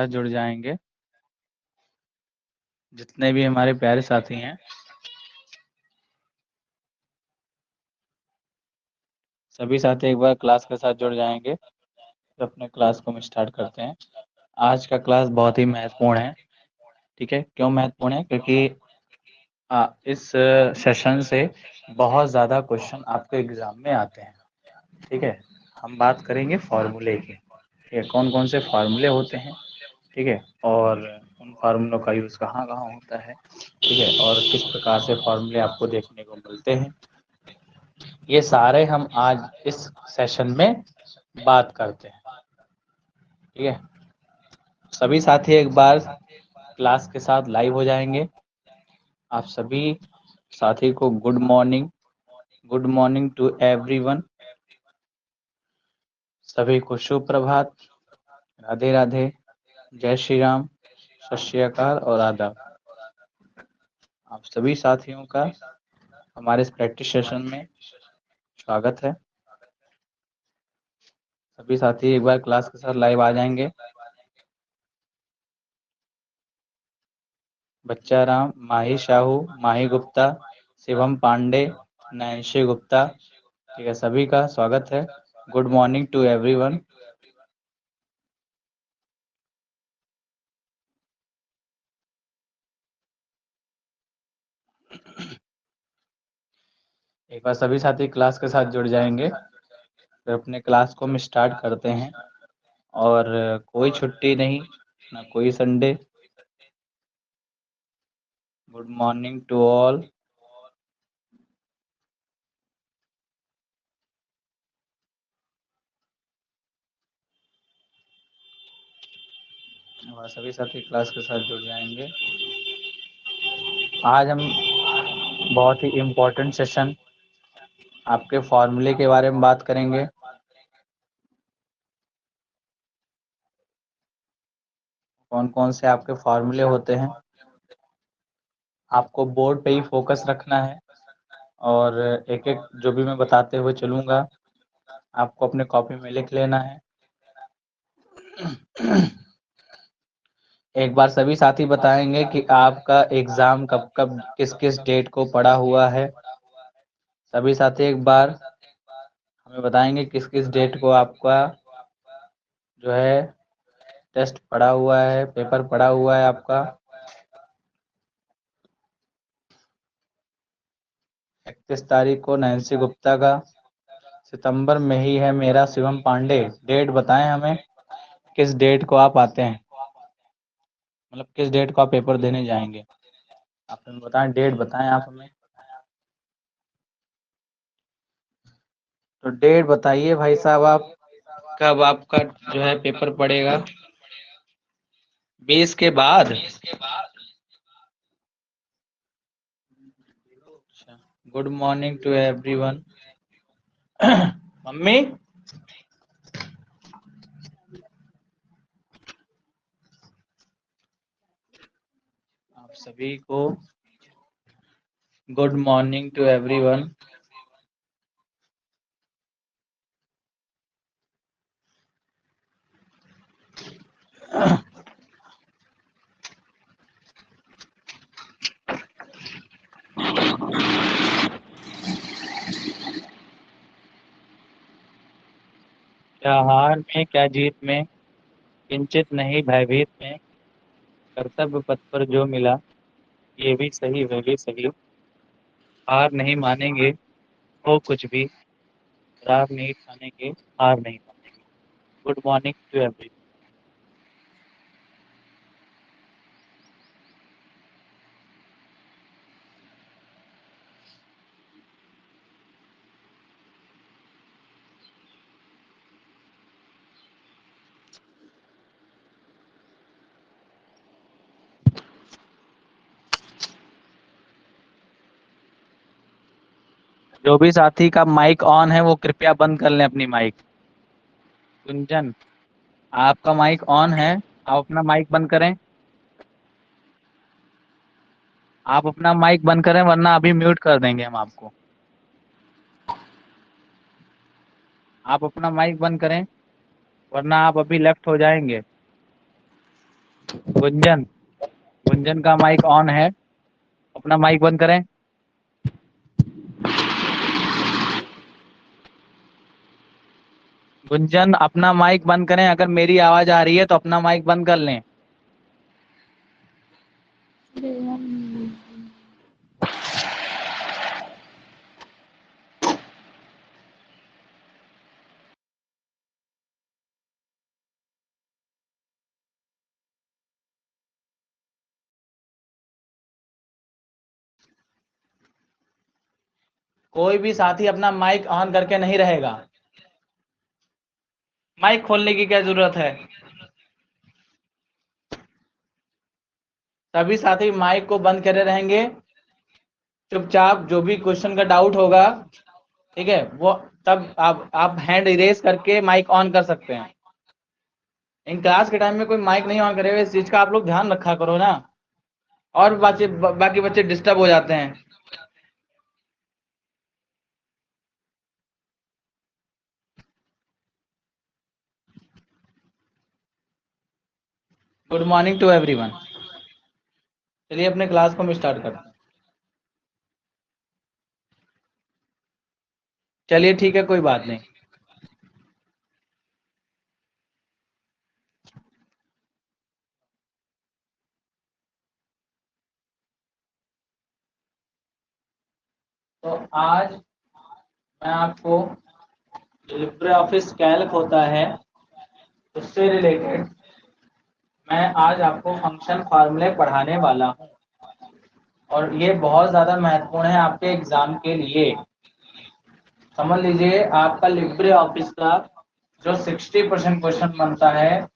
जुड़ जाएंगे। जितने भी हमारे प्यारे साथी हैं, सभी साथी एक बार क्लास के साथ जुड़ जाएंगे तो अपने क्लास को हम स्टार्ट करते हैं। आज का क्लास बहुत ही महत्वपूर्ण है। ठीक है, क्यों महत्वपूर्ण है? क्योंकि इस सेशन से बहुत ज़्यादा क्वेश्चन आपके एग्जाम में आते हैं। ठीक है, हम बात करेंगे फार्मूले की। ठीक है, कौन कौन से फार्मूले होते हैं, ठीक है, और उन फार्मूलों का यूज़ कहाँ कहाँ होता है, ठीक है, और किस प्रकार से फार्मूले आपको देखने को मिलते हैं, ये सारे हम आज इस सेशन में बात करते हैं। ठीक है, सभी साथी एक बार क्लास के साथ लाइव हो जाएंगे। आप सभी साथी को गुड मॉर्निंग टू एवरीवन। सभी को शुभ प्रभात, राधे राधे, जय श्री राम, सत श्री अकाल और आदाब। आप सभी साथियों का हमारे इस प्रैक्टिस सेशन में स्वागत है। सभी साथी एक बार क्लास के साथ लाइव आ जाएंगे। बच्चा राम, माही साहू, माही गुप्ता, शिवम पांडे, नैन्सी गुप्ता, ठीक है, सभी का स्वागत है। Good morning to everyone. एक बार सभी साथी क्लास के साथ जुड़ जाएंगे फिर अपने क्लास को हम स्टार्ट करते हैं। और कोई छुट्टी नहीं, ना कोई Sunday. Good morning to all. और सभी साथी क्लास के साथ जुड़ जाएंगे। आज हम बहुत ही इम्पोर्टेंट सेशन आपके फॉर्मूले के बारे में बात करेंगे। कौन कौन से आपके फॉर्मूले होते हैं, आपको बोर्ड पे ही फोकस रखना है और एक एक जो भी मैं बताते हुए चलूँगा आपको अपने कॉपी में लिख लेना है। एक बार सभी साथी बताएंगे कि आपका एग्ज़ाम कब कब किस किस डेट को पड़ा हुआ है। सभी साथी एक बार हमें बताएंगे किस किस डेट को आपका जो है टेस्ट पड़ा हुआ है, पेपर पड़ा हुआ है आपका। 31 तारीख को नैन्सी गुप्ता का, सितंबर में ही है मेरा शिवम पांडे। डेट बताएं हमें, किस डेट को आप आते हैं, मतलब किस डेट को आप पेपर देने जाएंगे। आप हमें बताएं, डेट बताएं आप हमें। तो डेट बताइए भाई साहब, आप कब आपका जो है पेपर पड़ेगा? 20 के बाद? Good morning to everyone. Mummy, आप सभी को गुड मॉर्निंग टू एवरीवन। क्या हार में क्या जीत में, किंचित नहीं भयभीत में, कर्तव्य पथ पर जो मिला, ये भी सही वह भी सही। हार नहीं मानेंगे, हो कुछ भी, रार नहीं ठानेंगे, हार नहीं मानेंगे। Good morning to every. जो भी साथी का माइक ऑन है वो कृपया बंद कर लें अपनी माइक। कुंजन, आपका माइक ऑन है, आप अपना माइक बंद करें। आप अपना माइक बंद करें वरना अभी म्यूट कर देंगे हम आपको। आप अपना माइक बंद करें वरना आप अभी लेफ्ट हो जाएंगे। गुंजन, गुंजन का माइक ऑन है, अपना माइक बंद करें। गुंजन अपना माइक बंद करें, अगर मेरी आवाज आ रही है तो अपना माइक बंद कर लें। कोई भी साथी अपना माइक ऑन करके नहीं रहेगा। माइक खोलने की क्या जरूरत है? सभी साथी माइक को बंद करे रहेंगे। चुपचाप जो भी क्वेश्चन का डाउट होगा, ठीक है, वो तब आप हैंड इरेज करके माइक ऑन कर सकते हैं। इन क्लास के टाइम में कोई माइक नहीं ऑन करेगा, इस चीज का आप लोग ध्यान रखा करो ना। और बाकी बच्चे डिस्टर्ब हो जाते हैं। Good morning to everyone. चलिए अपने क्लास को हम स्टार्ट करते हैं। चलिए ठीक है, कोई बात नहीं। तो आज मैं आपको लिब्रे ऑफिस कैल्क होता है उससे रिलेटेड मैं आज आपको फंक्शन फार्मूले पढ़ाने वाला हूँ, और ये बहुत ज्यादा महत्वपूर्ण है आपके एग्जाम के लिए। समझ लीजिए, आपका लिब्रे ऑफिस का जो 60% क्वेश्चन बनता है,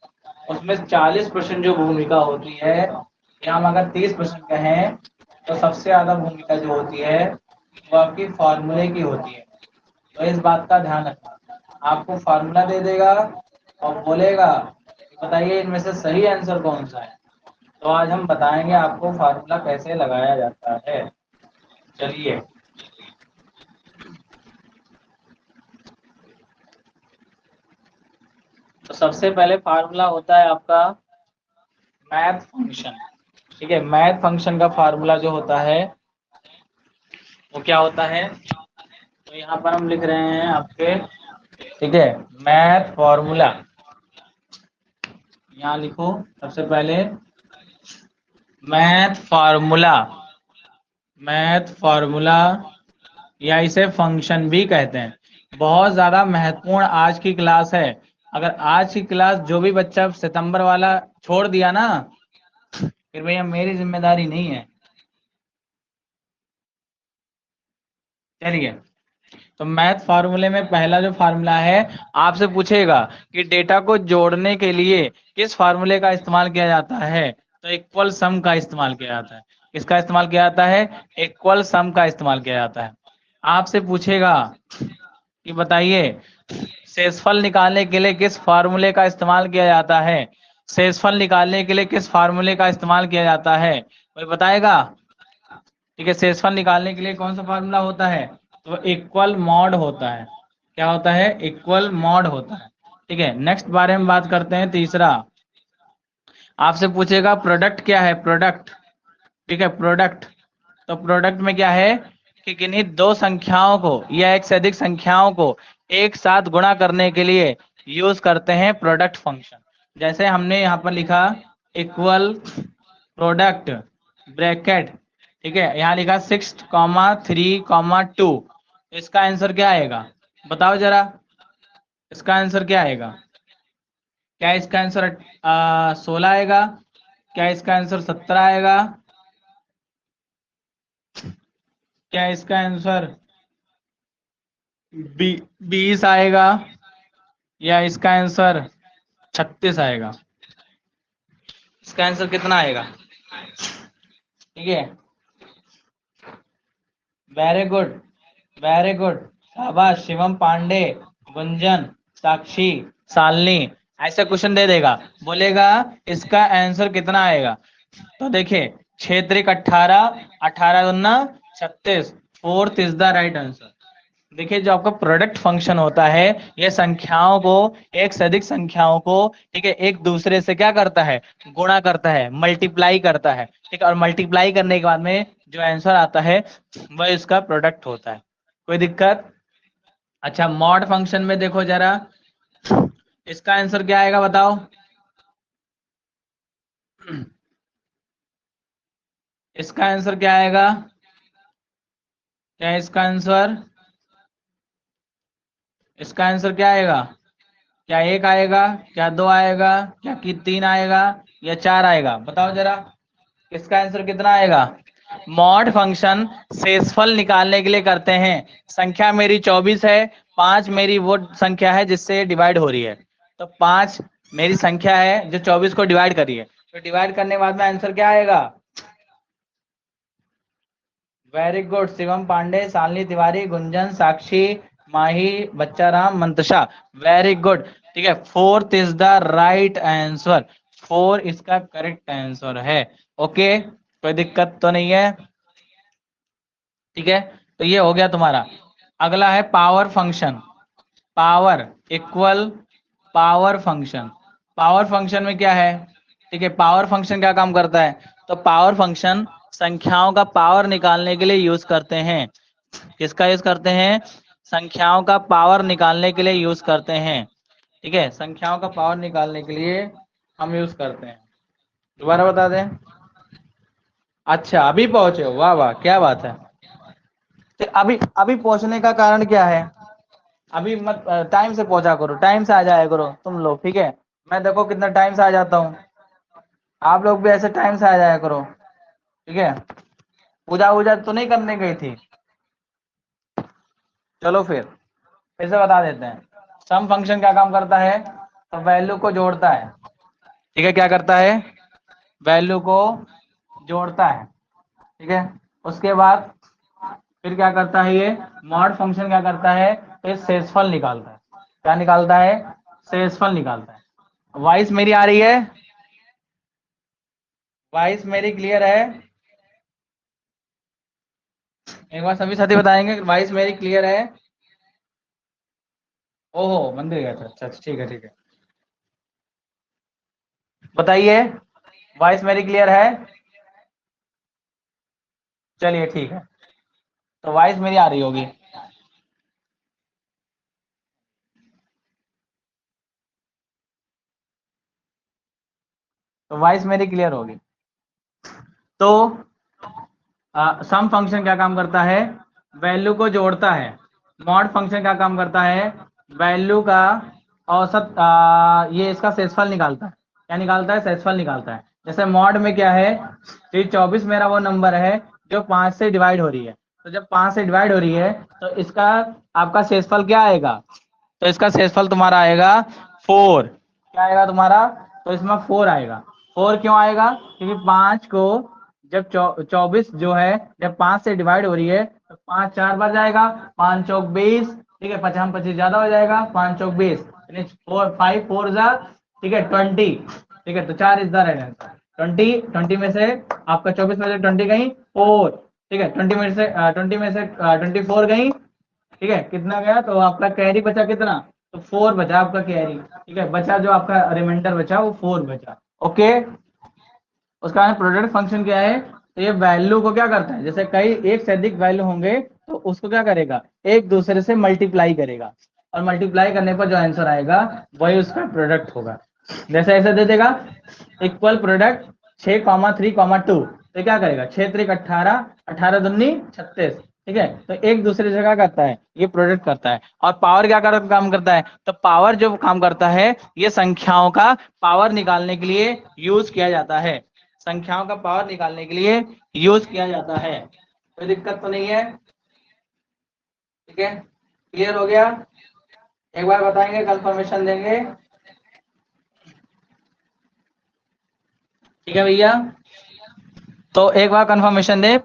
उसमें 40% जो भूमिका होती है, या हम अगर 30% कहें तो सबसे ज्यादा भूमिका जो होती है वो आपकी फार्मूले की होती है। तो इस बात का ध्यान रखना। आपको फार्मूला दे देगा और बोलेगा कि बताइए इनमें से सही आंसर कौन सा है। तो आज हम बताएंगे आपको फार्मूला कैसे लगाया जाता है। चलिए, तो सबसे पहले फार्मूला होता है आपका मैथ फंक्शन। ठीक है, मैथ फंक्शन का फार्मूला जो होता है वो क्या होता है, तो यहाँ पर हम लिख रहे हैं आपके, ठीक है, मैथ फॉर्मूला। यहाँ लिखो सबसे पहले मैथ फार्मूला। मैथ फार्मूला या इसे फंक्शन भी कहते हैं। बहुत ज्यादा महत्वपूर्ण आज की क्लास है। अगर आज की क्लास जो भी बच्चा सितंबर वाला छोड़ दिया ना, फिर भैया मेरी जिम्मेदारी नहीं है। चलिए, तो मैथ फार्मूले में पहला जो फार्मूला है, आपसे पूछेगा कि डेटा को जोड़ने के लिए किस फार्मूले का इस्तेमाल किया जाता है, तो इक्वल सम का इस्तेमाल किया जाता है। किसका इस्तेमाल किया जाता है? इक्वल सम का इस्तेमाल किया जाता है। आपसे पूछेगा कि बताइए शेषफल निकालने के लिए किस फार्मूले का इस्तेमाल किया जाता है। शेषफल निकालने के लिए किस फार्मूले का इस्तेमाल किया जाता है, कोई बताएगा? ठीक है, शेषफल निकालने के लिए कौन सा फार्मूला होता है, तो इक्वल मॉड होता है। क्या होता है? इक्वल मॉड होता है। ठीक है, नेक्स्ट बारे में बात करते हैं। तीसरा आपसे पूछेगा प्रोडक्ट क्या है, प्रोडक्ट। ठीक है, प्रोडक्ट। तो प्रोडक्ट में क्या है कि किन्हीं दो संख्याओं को या एक से अधिक संख्याओं को एक साथ गुणा करने के लिए यूज करते हैं प्रोडक्ट फंक्शन। जैसे हमने यहाँ पर लिखा इक्वल प्रोडक्ट ब्रैकेट, ठीक है, यहाँ लिखा 6,3,2। इसका आंसर क्या आएगा, बताओ जरा। इसका आंसर क्या आएगा? क्या इसका आंसर 16 आएगा? क्या इसका आंसर 17 आएगा? क्या इसका आंसर 20 आएगा? या इसका आंसर 36 आएगा? इसका आंसर कितना आएगा? ठीक है, वेरी गुड, वेरी गुड, शाबाश शिवम पांडे, गुंजन, साक्षी, शालिनी। ऐसा क्वेश्चन दे देगा, बोलेगा इसका आंसर कितना आएगा। तो देखिए, 6 3 18, 18 दूना 36, fourth is the right answer. देखिए जो आपका प्रोडक्ट फंक्शन होता है, ये संख्याओं को, एक से अधिक संख्याओं को, ठीक है, एक दूसरे से क्या करता है, गुणा करता है, मल्टीप्लाई करता है, ठीक है, और मल्टीप्लाई करने के बाद में जो आंसर आता है वह इसका प्रोडक्ट होता है। कोई दिक्कत? अच्छा, मॉड फंक्शन में देखो जरा, इसका आंसर क्या आएगा बताओ। इसका आंसर क्या आएगा? क्या इसका आंसर, इसका आंसर क्या आएगा? क्या एक आएगा, क्या दो आएगा, क्या कि तीन आएगा, या चार आएगा? बताओ जरा, इसका आंसर कितना आएगा? मॉड फंक्शन शेषफल निकालने के लिए करते हैं। संख्या मेरी 24 है, 5 मेरी वो संख्या है जिससे डिवाइड हो रही है, तो 5 मेरी संख्या है जो 24 को डिवाइड करी है, तो डिवाइड करने के बाद में आंसर क्या आएगा? वेरी गुड, शिवम पांडे, शालिनी तिवारी, गुंजन, साक्षी, माही, बच्चा राम, मंतशा, वेरी गुड। ठीक है, fourth is the right answer, four इसका करेक्ट आंसर है। ओके, कोई दिक्कत तो नहीं है? ठीक है, तो ये हो गया तुम्हारा। अगला है power function. Power equal power function. Power function में क्या है? ठीक है, पावर फंक्शन क्या काम करता है? तो पावर फंक्शन संख्याओं का पावर निकालने के लिए यूज करते हैं। किसका यूज करते हैं? संख्याओं का पावर निकालने के लिए यूज करते हैं। ठीक है, संख्याओं का पावर निकालने के लिए हम यूज करते हैं। दोबारा बता दें। अच्छा, अभी पहुंचे हो, वाह वाह, क्या बात है। तो अभी अभी पहुंचने का कारण क्या है? अभी मत, टाइम से पहुंचा करो, टाइम से आ जाया करो तुम लोग, ठीक है। मैं देखो कितना टाइम से आ जाता हूँ, आप लोग भी ऐसे टाइम से आ जाया करो, ठीक है। पूजा वूजा तो नहीं करने गई थी? चलो फिर से बता देते हैं। सम फंक्शन क्या काम करता है? तो वैल्यू को जोड़ता है। ठीक है, क्या करता है? वैल्यू को जोड़ता है। ठीक है, उसके बाद फिर क्या करता है ये मॉड फंक्शन, क्या करता है? तो ये शेषफल निकालता है। क्या निकालता है? शेषफल निकालता है। वॉइस मेरी आ रही है? वॉइस मेरी क्लियर है? एक बार सभी साथी बताएंगे वॉइस मेरी क्लियर है? ओहो, मंदिर गया था, अच्छा अच्छा, ठीक है ठीक है। बताइए, वॉइस मेरी क्लियर है? चलिए ठीक है, तो वॉइस मेरी आ रही होगी। तो वॉइस मेरी क्लियर होगी। तो सम फंक्शन क्या काम करता है? वैल्यू को जोड़ता है। मॉड फंक्शन क्या काम करता है? वैल्यू का औसत, ये इसका शेषफल निकालता है। क्या निकालता है? शेषफल निकालता है। जैसे मॉड में क्या है, तो 24 मेरा वो नंबर है जो 5 से डिवाइड हो रही है, तो जब 5 से डिवाइड हो रही है तो इसका आपका शेषफल क्या आएगा? तो इसका शेषफल तुम्हारा आएगा 4। क्या आएगा तुम्हारा? तो इसमें 4 आएगा। 4 क्यों आएगा? क्योंकि 5 को जब 24 जो है जब 5 से डिवाइड हो रही है तो 5 4 बार जाएगा, 5 चौक 20, ठीक है, 50 25 ज्यादा हो जाएगा, 5 चौक 20, यानी 4 5 4 जा, ठीक है, 20, ठीक है, तो 4 इज द राइट आंसर। 20, 20 में से आपका 24 में से 20 गई 4, ठीक है, 20 में से 20 में से 24 गई, ठीक है, कितना गया? तो आपका कैरी बचा कितना? तो 4 बचा आपका कैरी, ठीक है, बचा जो आपका रिमाइंडर बचा वो 4 बचा। ओके, उसका प्रोडक्ट फंक्शन क्या है? तो ये वैल्यू को क्या करता है, जैसे कई एक से अधिक वैल्यू होंगे तो उसको क्या करेगा, एक दूसरे से मल्टीप्लाई करेगा, और मल्टीप्लाई करने पर जो आंसर आएगा वही उसका प्रोडक्ट होगा। जैसे ऐसे दे देगा, इक्वल प्रोडक्ट 6,3,2, तो क्या करेगा, 6 3 18, 18 दूनी 36, ठीक है, तो एक दूसरे से क्या करता है, ये प्रोडक्ट करता है। और पावर क्या काम करता है? तो पावर जो काम करता है, ये संख्याओं का पावर निकालने के लिए यूज किया जाता है। संख्याओं का पावर निकालने के लिए यूज किया जाता है। कोई दिक्कत तो नहीं है? ठीक है, क्लियर हो गया? एक बार बताएंगे, कंफर्मेशन देंगे। ठीक है भैया, तो एक बार कंफर्मेशन दे,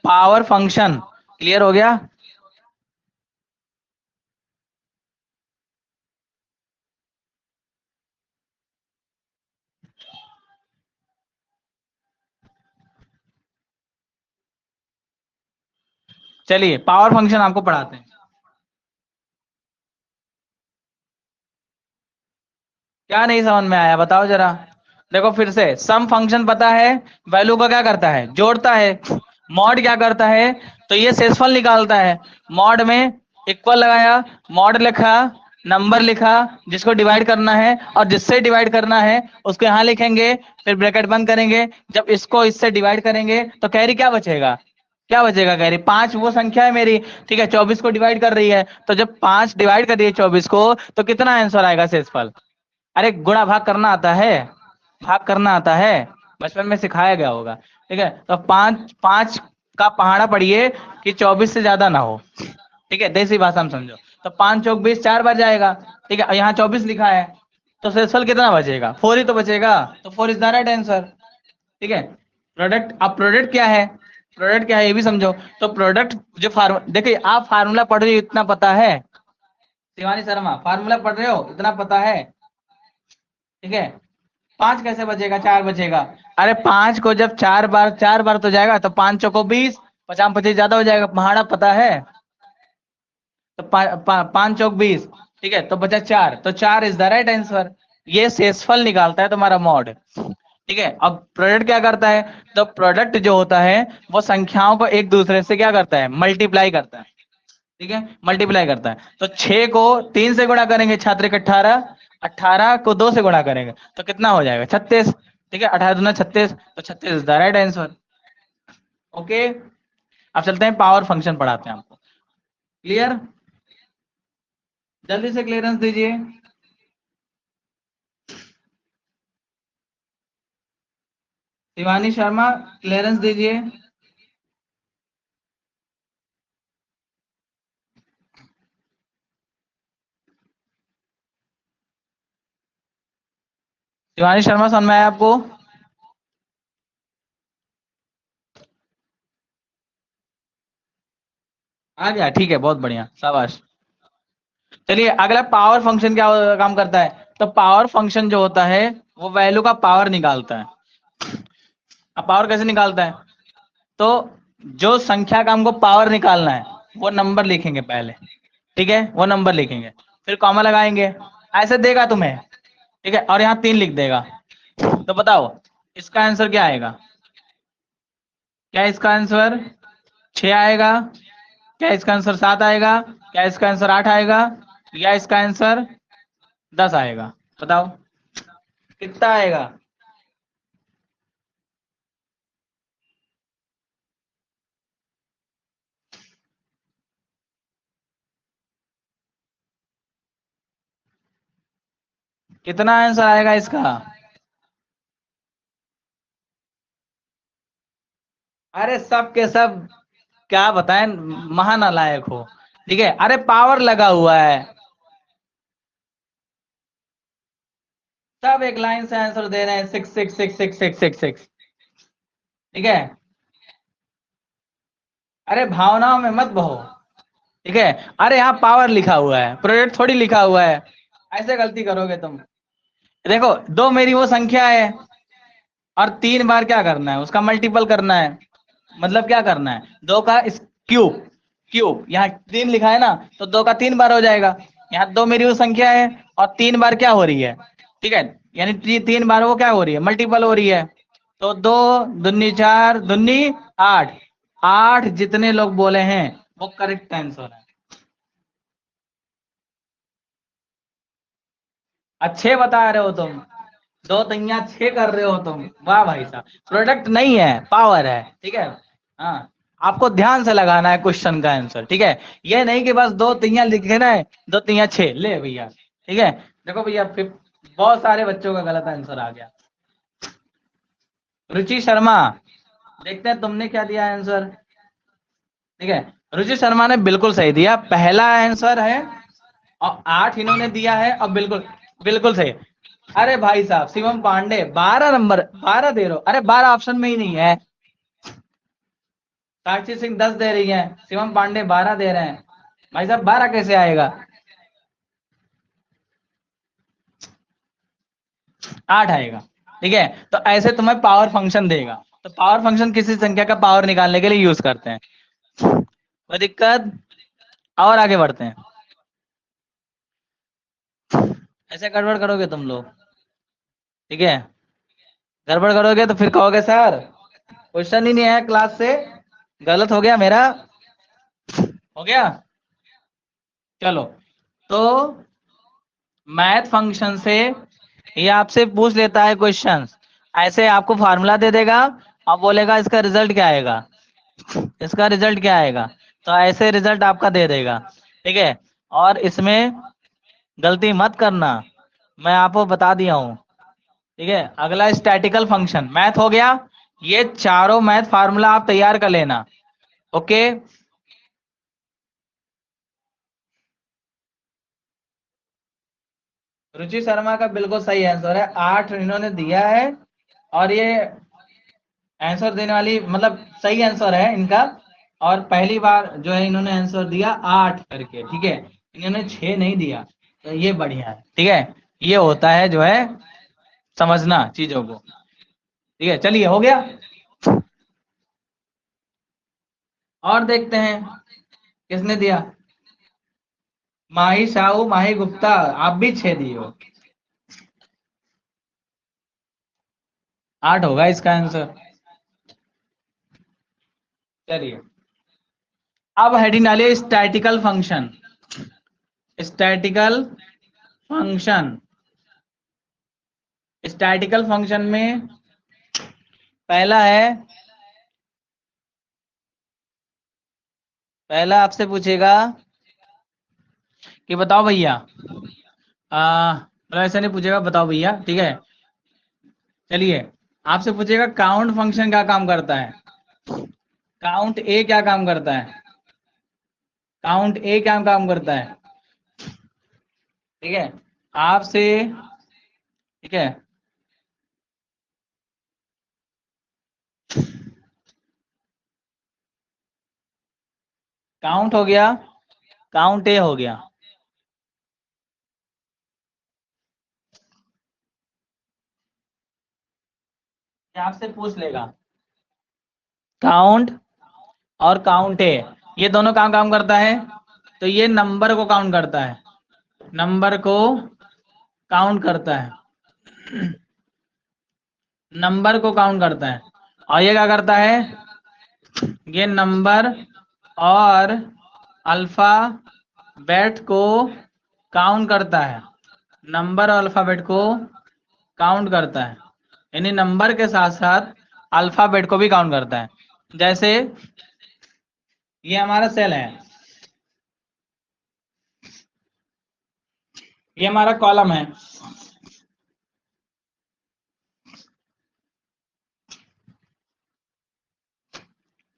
पावर फंक्शन क्लियर हो गया? चलिए पावर फंक्शन आपको पढ़ाते हैं। क्या नहीं समझ में आया बताओ जरा। देखो फिर से, सम फंक्शन पता है, वैल्यू का क्या करता है, जोड़ता है। मॉड क्या करता है, तो ये शेषफल निकालता है। मॉड में इक्वल लगाया, मॉड लिखा, नंबर लिखा, जिसको डिवाइड करना है और जिससे डिवाइड करना है उसको यहाँ लिखेंगे, फिर ब्रैकेट बंद करेंगे। जब इसको इससे डिवाइड करेंगे तो कैरी क्या बचेगा, क्या बचेगा कैरी, 5 वो संख्या है मेरी, ठीक है, 24 को डिवाइड कर रही है, तो जब 5 डिवाइड कर रही है 24 को, तो कितना आंसर आएगा शेषफल। अरे गुणा भाग करना आता है, भाग करना आता है, बचपन में सिखाया गया होगा। ठीक है, तो 5 5 का पहाड़ा पढ़िए कि 24 से ज्यादा ना हो। ठीक है, देसी भाषा में समझो। तो 5 चौक 20 4 बार जाएगा। ठीक है, यहाँ 24 लिखा है, तो शेषफल कितना बचेगा, 4 ही तो बचेगा, तो 4 इज द राइट आंसर। ठीक है, प्रोडक्ट, अब प्रोडक्ट क्या है, प्रोडक्ट क्या है ये भी समझो। तो प्रोडक्ट जो फार्मूला, देखिए आप फार्मूला पढ़ रहे हो इतना पता है, शिवानी शर्मा फार्मूला पढ़ रहे हो इतना पता है। ठीक है, 5 कैसे बचेगा, 4 बचेगा। अरे 5 को जब 4 बार तो जाएगा, तो 5 चौको 20, 50 25 ज्यादा हो जाएगा, पहाड़ा पता है। तो 5 चौक 20, ठीक है, तो बचा 4, तो 4 इज द राइट आंसर। ये शेषफल निकालता है तुम्हारा मॉड। ठीक है, अब प्रोडक्ट क्या करता है, तो प्रोडक्ट जो होता है वो संख्याओं को एक दूसरे से क्या करता है, मल्टीप्लाई करता है। ठीक है, मल्टीप्लाई करता है। तो 6 को 3 से गुणा करेंगे छात्र, 18, 18 को 2 से गुणा करेंगे तो कितना हो जाएगा, 36। ठीक है, 18 दूना 36, तो 36 is the right answer. Okay, अब चलते हैं पावर फंक्शन पढ़ाते हैं आपको। क्लियर, जल्दी से क्लियरेंस दीजिए। शिवानी शर्मा क्लियरेंस दीजिए। शिवानी शर्मा समझ में आया आपको। आ गया, ठीक है, बहुत बढ़िया, शाबाश। चलिए अगला, पावर फंक्शन क्या काम करता है। तो पावर फंक्शन जो होता है वो वैल्यू का पावर निकालता है। अब पावर कैसे निकालता है, तो जो संख्या का हमको पावर निकालना है वो नंबर लिखेंगे पहले। ठीक है, वो नंबर लिखेंगे, फिर कॉमा लगाएंगे, ऐसे देगा तुम्हें। ठीक है, और यहाँ 3 लिख देगा। तो बताओ इसका आंसर क्या आएगा, क्या इसका आंसर 6 आएगा, क्या इसका आंसर 7 आएगा, क्या इसका आंसर 8 आएगा, या इसका आंसर 10 आएगा। बताओ कितना आएगा। कितना आंसर आएगा इसका। अरे सब के सब क्या बताएं, महानालायक हो। ठीक है, अरे पावर लगा हुआ है, सब एक लाइन से आंसर दे रहे हैं, 6 6 6 6 6 6 6। ठीक है, अरे भावनाओं में मत बहो। ठीक है, अरे यहाँ पावर लिखा हुआ है, प्रोडक्ट थोड़ी लिखा हुआ है, ऐसे गलती करोगे तुम। देखो दो मेरी वो संख्या है, और 3 बार क्या करना है, उसका मल्टीपल करना है। मतलब क्या करना है, 2 का क्यूब, क्यूब यहाँ 3 लिखा है ना, तो 2 का 3 बार हो जाएगा। यहाँ 2 मेरी वो संख्या है, और 3 बार क्या हो रही है, ठीक है, यानी 3 बार वो क्या हो रही है, मल्टीपल हो रही है। तो 2 दूनी 4 दूनी 8, 8 जितने लोग बोले हैं वो करेक्ट आंसर है। अच्छे बता रहे हो तुम, 2 3 6 कर रहे हो तुम, वाह भाई साहब। प्रोडक्ट नहीं है, पावर है। ठीक है, हाँ, आपको ध्यान से लगाना है क्वेश्चन का आंसर। ठीक है, ये नहीं कि बस 2 3 लिखे ना है, 2 3 6 ले भैया। ठीक है, देखो भैया फिर बहुत सारे बच्चों का गलत आंसर आ गया। रुचि शर्मा, देखते हैं तुमने क्या दिया आंसर। ठीक है, रुचि शर्मा ने बिल्कुल सही दिया, पहला आंसर है, और 8 इन्होंने दिया है, और बिल्कुल बिल्कुल सही। अरे भाई साहब, शिवम पांडे 12 नंबर, 12 दे रहे हो, अरे 12 ऑप्शन में ही नहीं है। साक्षी सिंह 10 दे रही है, शिवम पांडे 12 दे रहे हैं। भाई साहब 12 कैसे आएगा, 8 आएगा। ठीक है, तो ऐसे तुम्हें पावर फंक्शन देगा। तो पावर फंक्शन किसी संख्या का पावर निकालने के लिए यूज करते हैं। कोई दिक्कत, और आगे बढ़ते हैं। ऐसे गड़बड़ करोगे तुम लोग। ठीक है, गड़बड़ करोगे तो फिर कहोगे सर क्वेश्चन ही नहीं है क्लास से, गलत हो गया मेरा, हो गया। चलो, तो मैथ फंक्शन से ये आपसे पूछ लेता है क्वेश्चंस, ऐसे आपको फार्मूला दे देगा और बोलेगा इसका रिजल्ट क्या आएगा, इसका रिजल्ट क्या आएगा, तो ऐसे रिजल्ट आपका दे देगा। ठीक है, और इसमें गलती मत करना, मैं आपको बता दिया हूँ। ठीक है, अगला स्टैटिकल फंक्शन मैथ हो गया, ये चारों मैथ फार्मूला आप तैयार कर लेना। ओके, रुचि शर्मा का बिल्कुल सही आंसर है, 8 इन्होंने दिया है, और ये आंसर देने वाली मतलब सही आंसर है इनका, और पहली बार जो है इन्होंने आंसर दिया 8 करके। ठीक है, इन्होंने 6 नहीं दिया, तो ये बढ़िया है। ठीक है, ये होता है जो है समझना चीजों को। ठीक है, चलिए हो गया, और देखते हैं किसने दिया। माही साहू, माही गुप्ता, आप भी 6 दिए हो, 8 होगा इसका आंसर। चलिए, अब हेडिंग डालिए statistical function, statistical function. Statistical function में पहला है, पहला आपसे पूछेगा कि बताओ भैया, मतलब ऐसा नहीं पूछेगा बताओ भैया, ठीक है। चलिए, आपसे पूछेगा काउंट फंक्शन क्या काम करता है, काउंट ए क्या काम करता है, काउंट ए क्या काम करता है। ठीक है, आपसे, ठीक है, काउंट हो गया, काउंट ए हो गया। ये आपसे पूछ लेगा काउंट और काउंट ए, ये दोनों काम काम करता है, तो ये नंबर को काउंट करता है, नंबर को काउंट करता है, नंबर को काउंट करता है। और ये क्या करता है, ये नंबर और अल्फाबेट को काउंट करता है, नंबर और अल्फाबेट को काउंट करता है, यानी नंबर के साथ साथ अल्फाबेट को भी काउंट करता है। जैसे ये हमारा सेल है, ये हमारा कॉलम है,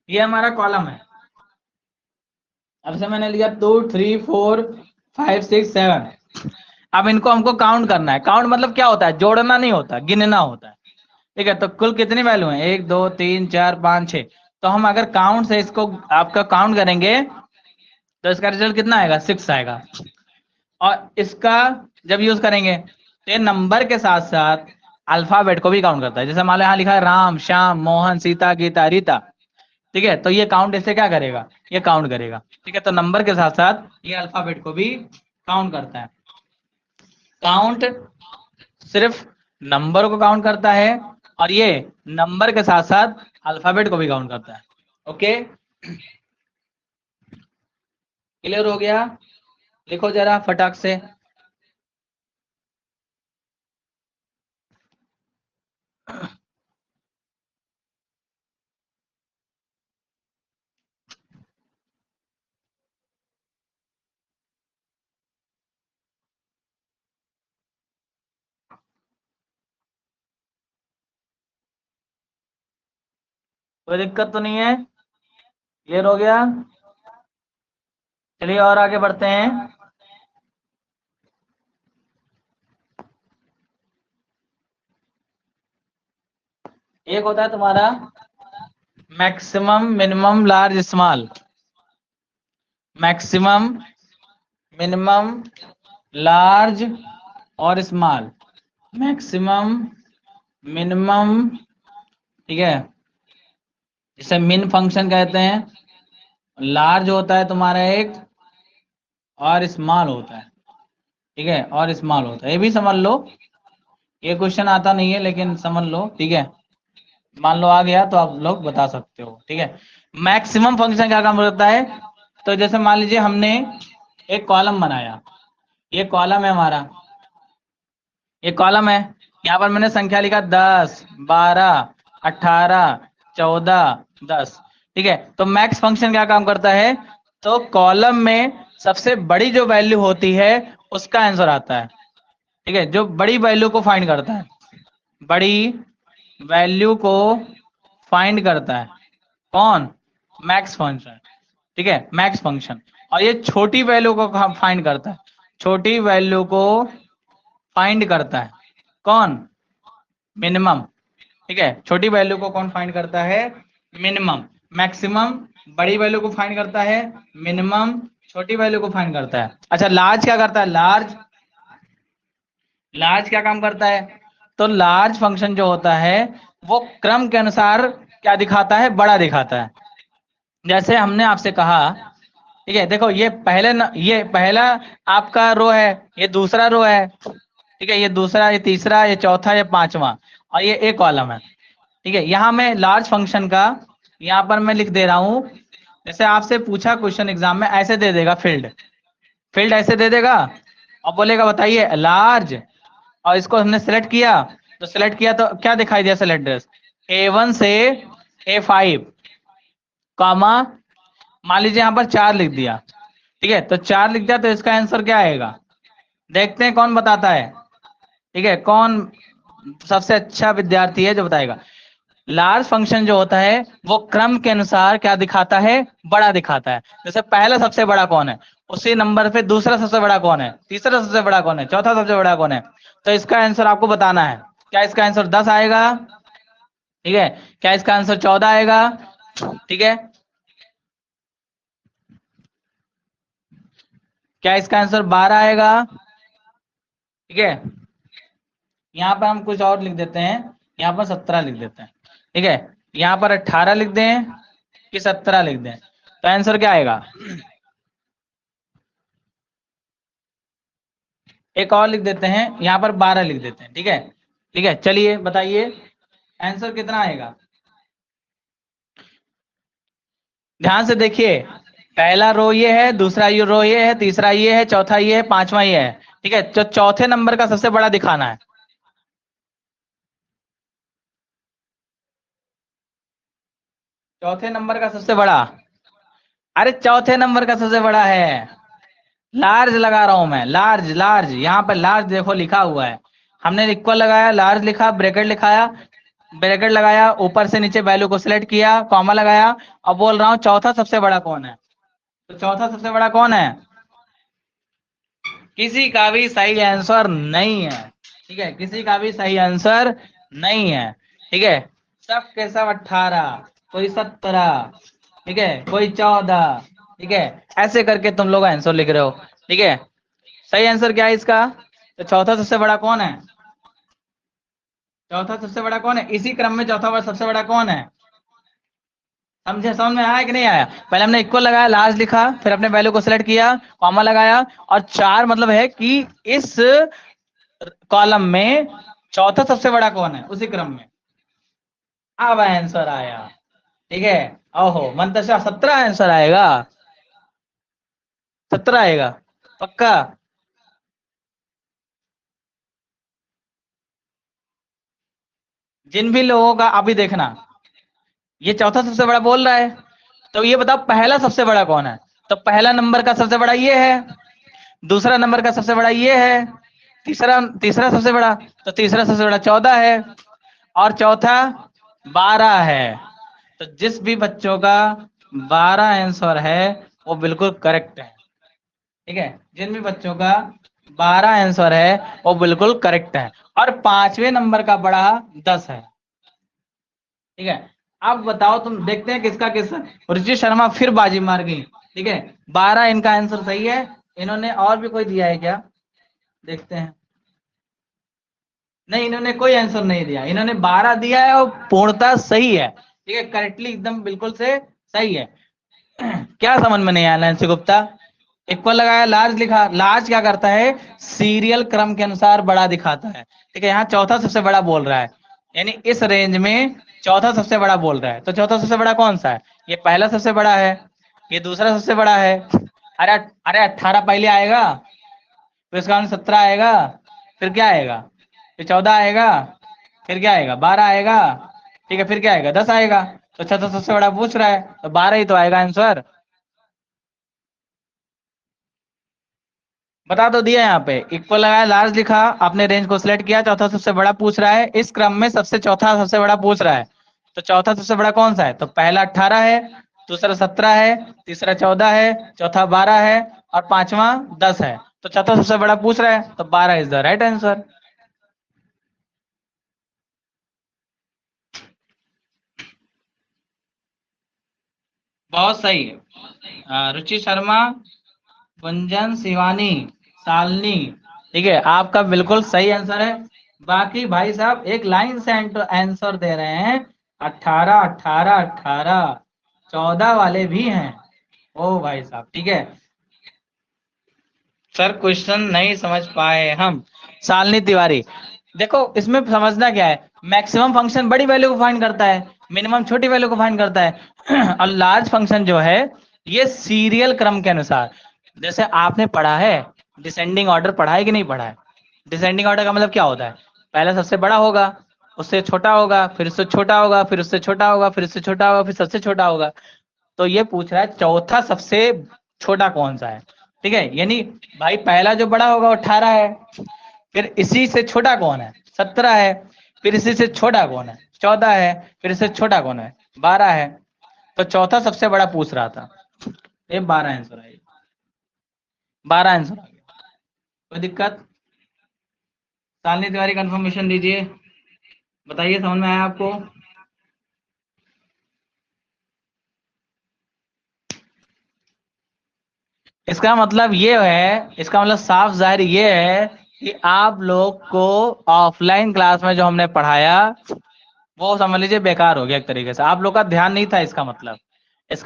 ये हमारा कॉलम है। अब से मैंने लिया 2 3 4 5 6 7, अब इनको हमको काउंट करना है। काउंट मतलब क्या होता है, जोड़ना नहीं होता, गिनना होता है। ठीक है, तो कुल कितनी वैल्यू है, 1 2 3 4 5 6, तो हम अगर काउंट से इसको आपका काउंट करेंगे तो इसका रिजल्ट कितना आएगा, 6 आएगा। और इसका जब यूज करेंगे तो ये नंबर के साथ साथ अल्फाबेट को भी काउंट करता है। जैसे मान लो यहाँ लिखा है राम श्याम मोहन सीता गीता रीता, ठीक है, तो ये काउंट ऐसे क्या करेगा, ये काउंट करेगा। ठीक है, तो नंबर के साथ साथ ये अल्फाबेट को भी काउंट करता है। काउंट सिर्फ नंबर को काउंट करता है, और ये नंबर के साथ साथ अल्फाबेट को भी काउंट करता है। ओके, क्लियर हो गया, लिखो जरा फटाक से। कोई दिक्कत तो नहीं है, क्लियर हो गया। चलिए और आगे बढ़ते हैं। एक होता है तुम्हारा maximum minimum large small, maximum minimum large और स्मॉल, मैक्सिमम मिनिमम, ठीक है, जिसे मिन फंक्शन कहते हैं। लार्ज होता है तुम्हारा एक, और स्मॉल होता है। ठीक है, और स्मॉल होता है, ये भी समझ लो, ये क्वेश्चन आता नहीं है लेकिन समझ लो, ठीक है। मान लो आ गया तो आप लोग बता सकते हो, ठीक है। मैक्सिमम फंक्शन क्या काम करता है? तो जैसे मान लीजिए हमने एक कॉलम बनाया, ये कॉलम है हमारा, ये कॉलम है। यहाँ पर मैंने संख्या लिखा 10, 12, 18, 14, 10, ठीक है। तो मैक्स फंक्शन क्या काम करता है? तो कॉलम में सबसे बड़ी जो वैल्यू होती है उसका आंसर आता है, ठीक है। जो बड़ी वैल्यू को फाइंड करता है, बड़ी वैल्यू को फाइंड करता है कौन? मैक्स फंक्शन, ठीक है, मैक्स फंक्शन। और ये छोटी वैल्यू को फाइंड करता है, छोटी वैल्यू को फाइंड करता है कौन? मिनिमम, ठीक है। छोटी वैल्यू को कौन फाइंड करता है? मिनिमम। मैक्सिमम बड़ी वैल्यू को फाइंड करता है, मिनिमम छोटी वैल्यू को फाइंड करता है। अच्छा, लार्ज क्या करता है? लार्ज, लार्ज क्या काम करता है? तो लार्ज फंक्शन जो होता है वो क्रम के अनुसार क्या दिखाता है? बड़ा दिखाता है। जैसे हमने आपसे कहा, ठीक है, देखो ये पहले ये पहला आपका रो है, ये दूसरा रो है, ठीक है, ये दूसरा, ये तीसरा, ये चौथा, ये पांचवा, और ये एक कॉलम है, ठीक है। यहाँ मैं लार्ज फंक्शन का यहाँ पर मैं लिख दे रहा हूँ। जैसे आपसे पूछा क्वेश्चन एग्जाम में, ऐसे दे देगा फील्ड, फील्ड ऐसे दे देगा और बोलेगा बताइए लार्ज, और इसको हमने सेलेक्ट किया, तो सेलेक्ट किया तो क्या दिखाई दिया? सेलेक्ट ड्रेस A1 से A5, कॉमा, मान लीजिए यहाँ पर 4 लिख दिया, ठीक है। तो 4 लिख दिया तो इसका आंसर क्या आएगा? देखते हैं कौन बताता है, ठीक है, कौन सबसे अच्छा विद्यार्थी है जो बताएगा। लार्ज फंक्शन जो होता है वो क्रम के अनुसार क्या दिखाता है? बड़ा दिखाता है। जैसे पहला सबसे बड़ा कौन है, उसी नंबर पे दूसरा सबसे बड़ा कौन है, तीसरा सबसे बड़ा कौन है, चौथा सबसे बड़ा कौन है। तो इसका आंसर आपको बताना है। क्या इसका आंसर 10 आएगा? ठीक है। क्या इसका आंसर 14 आएगा? ठीक है। क्या इसका आंसर 12 आएगा? ठीक है। यहाँ पर हम कुछ और लिख देते हैं, यहाँ पर 17 लिख देते हैं, ठीक है। यहाँ पर 18 लिख दें कि 17 लिख दें, तो आंसर क्या आएगा? एक और लिख देते हैं, यहाँ पर 12 लिख देते हैं, ठीक है। ठीक है, चलिए बताइए आंसर कितना आएगा? ध्यान से देखिए, पहला रो ये है, दूसरा ये रो ये है, तीसरा ये है, चौथा ये है, पांचवा ये है, ठीक है। तो चौथे नंबर का सबसे बड़ा दिखाना है। चौथे नंबर का सबसे बड़ा, अरे चौथे नंबर का सबसे बड़ा है, लार्ज लगा रहा हूं मैं, लार्ज, लार्ज, यहाँ पर लार्ज देखो लिखा हुआ है। हमने इक्वल लगाया, लार्ज लिखा, ब्रैकेट लिखाया, ब्रैकेट लगाया, ऊपर से नीचे वैल्यू को सिलेक्ट किया, कॉमा लगाया, अब बोल रहा हूँ चौथा सबसे बड़ा कौन है। तो चौथा सबसे बड़ा कौन है? किसी का भी सही आंसर नहीं है, ठीक है, किसी का भी सही आंसर नहीं है, ठीक है। सब के सब 18, कोई 17, ठीक है, कोई 14, ठीक है। ऐसे करके तुम लोग आंसर लिख रहे हो, ठीक है। सही आंसर क्या है इसका? तो चौथा सबसे बड़ा कौन है? चौथा सबसे बड़ा कौन है? इसी क्रम में चौथा सबसे बड़ा कौन है? समझे? समझ में आया कि नहीं आया? पहले हमने इक्वल लगाया, लार्ज लिखा, फिर अपने वैल्यू को सिलेक्ट किया, कॉमा लगाया, और 4 मतलब है कि इस कॉलम में चौथा सबसे बड़ा कौन है उसी क्रम में। अब आंसर आया, ठीक है। ओहो, मंतशा 17 आंसर आएगा, 17 आएगा पक्का? जिन भी लोगों का अभी देखना, ये चौथा सबसे बड़ा बोल रहा है, तो ये बताओ पहला सबसे बड़ा कौन है? तो पहला नंबर का सबसे बड़ा ये है, दूसरा नंबर का सबसे बड़ा ये है, तीसरा तीसरा सबसे बड़ा, तो तीसरा सबसे बड़ा 14 है, और चौथा 12 है। तो जिस भी बच्चों का 12 आंसर है वो बिल्कुल करेक्ट है, ठीक है। जिन भी बच्चों का 12 आंसर है वो बिल्कुल करेक्ट है, और पांचवें नंबर का बड़ा 10 है, ठीक है। अब बताओ, तुम देखते हैं किसका किस, रुचि शर्मा फिर बाजी मार गई, ठीक है। 12 इनका आंसर सही है। इन्होंने और भी कोई दिया है क्या? देखते हैं। नहीं, इन्होंने कोई आंसर नहीं दिया, इन्होंने 12 दिया है और पूर्णतः सही है, ठीक है, करेक्टली एकदम बिल्कुल से सही है। क्या समझ में नहीं आया नैन्सी गुप्ता? इक्वल लगाया, लार्ज लिखा, लार्ज क्या करता है, सीरियल क्रम के अनुसार बड़ा दिखाता है। ठीक है, यहाँ चौथा सबसे बड़ा बोल रहा है, यानी इस रेंज में चौथा सबसे बड़ा बोल रहा है। तो चौथा सबसे बड़ा कौन सा है, ये पहला सबसे बड़ा है, ये दूसरा सबसे बड़ा है। अरे अरे 18 पहले आएगा, फिर इसका 17 आएगा, फिर क्या आएगा, फिर 14 आएगा, फिर क्या आएगा, 12 आएगा। ठीक है, फिर क्या आएगा, 10 आएगा। तो चौथा सबसे बड़ा पूछ रहा है, तो 12 ही तो आएगा आंसर। बता तो दिया, यहाँ पे इक्वल लगाया, लार्ज लिखा, आपने रेंज को सिलेक्ट किया, चौथा सबसे बड़ा पूछ रहा है, इस क्रम में सबसे चौथा सबसे बड़ा पूछ रहा है। तो चौथा सबसे बड़ा कौन सा है, तो पहला 18 है, दूसरा 17 है, तीसरा 14 है, चौथा 12 है, और पांचवा 10 है। तो चौथा सबसे बड़ा पूछ रहा है, तो 12 इज द राइट आंसर। बहुत सही है। रुचि शर्मा, गुंजन, शिवानी, शालिनी। ठीक है, आपका बिल्कुल सही आंसर है। बाकी भाई साहब एक लाइन से आंसर दे रहे हैं, 18 18 18, 14 वाले भी हैं। ओ भाई साहब, ठीक है। सर क्वेश्चन नहीं समझ पाए हम। शालिनी तिवारी, देखो इसमें समझना क्या है, मैक्सिमम फंक्शन बड़ी वैल्यू को फाइंड करता है, मिनिमम छोटी वैल्यू को फाइंड करता है। और लार्ज फंक्शन जो है, ये सीरियल क्रम के अनुसार, जैसे आपने पढ़ा है, डिसेंडिंग ऑर्डर पढ़ा है कि नहीं पढ़ा है। डिसेंडिंग ऑर्डर का मतलब क्या होता है, पहले सबसे बड़ा होगा, उससे छोटा होगा, फिर उससे छोटा होगा, फिर उससे छोटा होगा, फिर उससे छोटा होगा, फिर सबसे छोटा होगा। तो ये पूछ रहा है चौथा सबसे छोटा कौन सा है। ठीक है, यानी भाई पहला जो बड़ा होगा वो 18 है, फिर इसी से छोटा कौन है, 17 है, फिर इसी से छोटा कौन है, 14 है, फिर इससे छोटा कौन है, 12 है। तो चौथा सबसे बड़ा पूछ रहा था, ये 12 आंसर है, 12 आंसर आ गया। कोई दिक्कत, शालिनी तिवारी कंफर्मेशन दीजिए, बताइए समझ में आया आपको। इसका मतलब ये है, इसका मतलब साफ जाहिर ये है कि आप लोग को ऑफलाइन क्लास में जो हमने पढ़ाया, वो समझ लीजिए बेकार हो गया एक तरीके से, आप लोग का ध्यान नहीं था, इसका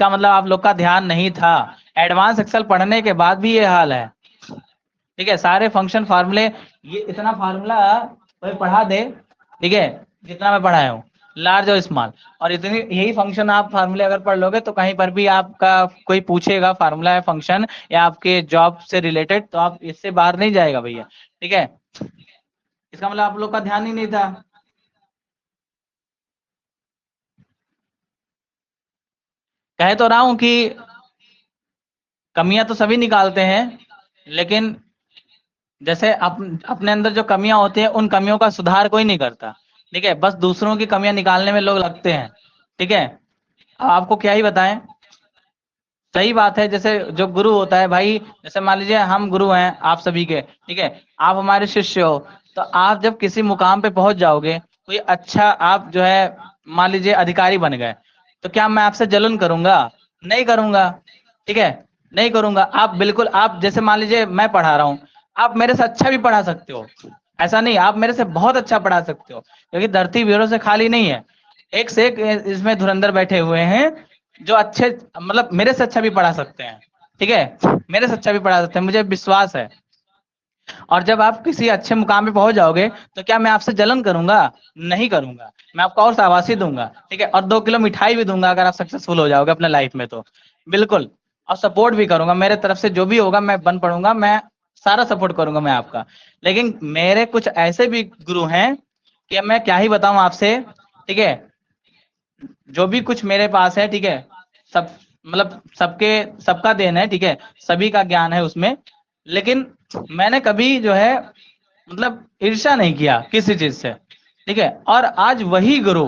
मतलब आप लोग का ध्यान नहीं था। एडवांस एक्सेल पढ़ने के बाद भी ये हाल है। ठीक है, सारे फंक्शन फार्मूले, ये इतना फार्मूला कोई पढ़ा दे, ठीक है, जितना मैं पढ़ाया हूँ, लार्ज और स्मॉल, और इतनी यही फंक्शन आप फार्मूले अगर पढ़ लोगे तो कहीं पर भी आपका कोई पूछेगा फार्मूला है फंक्शन या आपके जॉब से रिलेटेड, तो आप इससे बाहर नहीं जाएगा भैया। ठीक है, इसका मतलब आप लोग का ध्यान ही नहीं था। कह तो रहा हूं कि कमियां तो सभी निकालते हैं, लेकिन जैसे अपने अंदर जो कमियां होती हैं, उन कमियों का सुधार कोई नहीं करता। ठीक है, बस दूसरों की कमियां निकालने में लोग लगते हैं। ठीक है, अब आपको क्या ही बताएं। सही बात है, जैसे जो गुरु होता है भाई, जैसे मान लीजिए हम गुरु हैं आप सभी के, ठीक है, आप हमारे शिष्य हो, तो आप जब किसी मुकाम पे पहुंच जाओगे, कोई अच्छा आप जो है मान लीजिए अधिकारी बन गए, तो क्या मैं आपसे जलन करूंगा, नहीं करूंगा। ठीक है, नहीं करूंगा। आप बिल्कुल, आप जैसे मान लीजिए मैं पढ़ा रहा हूँ, आप मेरे से अच्छा भी पढ़ा सकते हो, ऐसा नहीं, आप मेरे से बहुत अच्छा पढ़ा सकते हो, क्योंकि धरती वीरों से खाली नहीं है, एक से एक इसमें धुरंधर बैठे हुए हैं, जो अच्छे, मतलब मेरे से अच्छा भी पढ़ा सकते हैं। ठीक है, मेरे से अच्छा भी पढ़ा सकते हैं, मुझे विश्वास है। और जब आप किसी अच्छे मुकाम पे पहुंच जाओगे, तो क्या मैं आपसे जलन करूंगा, नहीं करूंगा, मैं आपको और शाबाशी दूंगा। ठीक है, और 2 किलो मिठाई भी दूंगा अगर आप सक्सेसफुल हो जाओगे अपने लाइफ में, तो बिल्कुल, और सपोर्ट भी करूंगा, मेरे तरफ से जो भी होगा मैं बन पड़ूंगा, मैं सारा सपोर्ट करूंगा मैं आपका। लेकिन मेरे कुछ ऐसे भी गुरु हैं कि मैं क्या ही बताऊं आपसे। ठीक है, जो भी कुछ मेरे पास है, ठीक है, सब, मतलब सबके, सबका देन है, ठीक है, सभी का ज्ञान है उसमें, लेकिन मैंने कभी जो है मतलब ईर्ष्या नहीं किया किसी चीज से। ठीक है, और आज वही गुरु,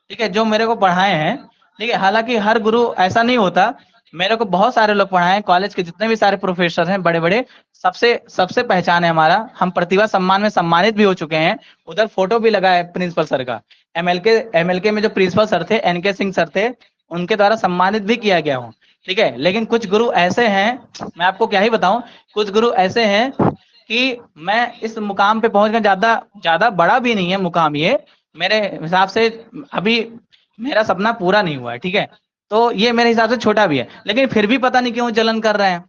ठीक है, जो मेरे को पढ़ाए हैं, ठीक है, हालांकि हर गुरु ऐसा नहीं होता, मेरे को बहुत सारे लोग पढ़ाए हैं, कॉलेज के जितने भी सारे प्रोफेसर हैं बड़े बड़े, सबसे सबसे पहचान है हमारा, हम प्रतिभा सम्मान में सम्मानित भी हो चुके हैं। उधर फोटो भी लगा है प्रिंसिपल सर का, एमएलके में जो प्रिंसिपल सर थे, एनके सिंह सर थे, उनके द्वारा सम्मानित भी किया गया हूँ। ठीक है, लेकिन कुछ गुरु ऐसे हैं, मैं आपको क्या ही बताऊं, कुछ गुरु ऐसे हैं कि मैं इस मुकाम पे पहुंच गया, ज्यादा ज्यादा बड़ा भी नहीं है मुकाम ये, मेरे हिसाब से अभी मेरा सपना पूरा नहीं हुआ है। ठीक है, तो ये मेरे हिसाब से छोटा भी है, लेकिन फिर भी पता नहीं क्यों जलन कर रहे हैं।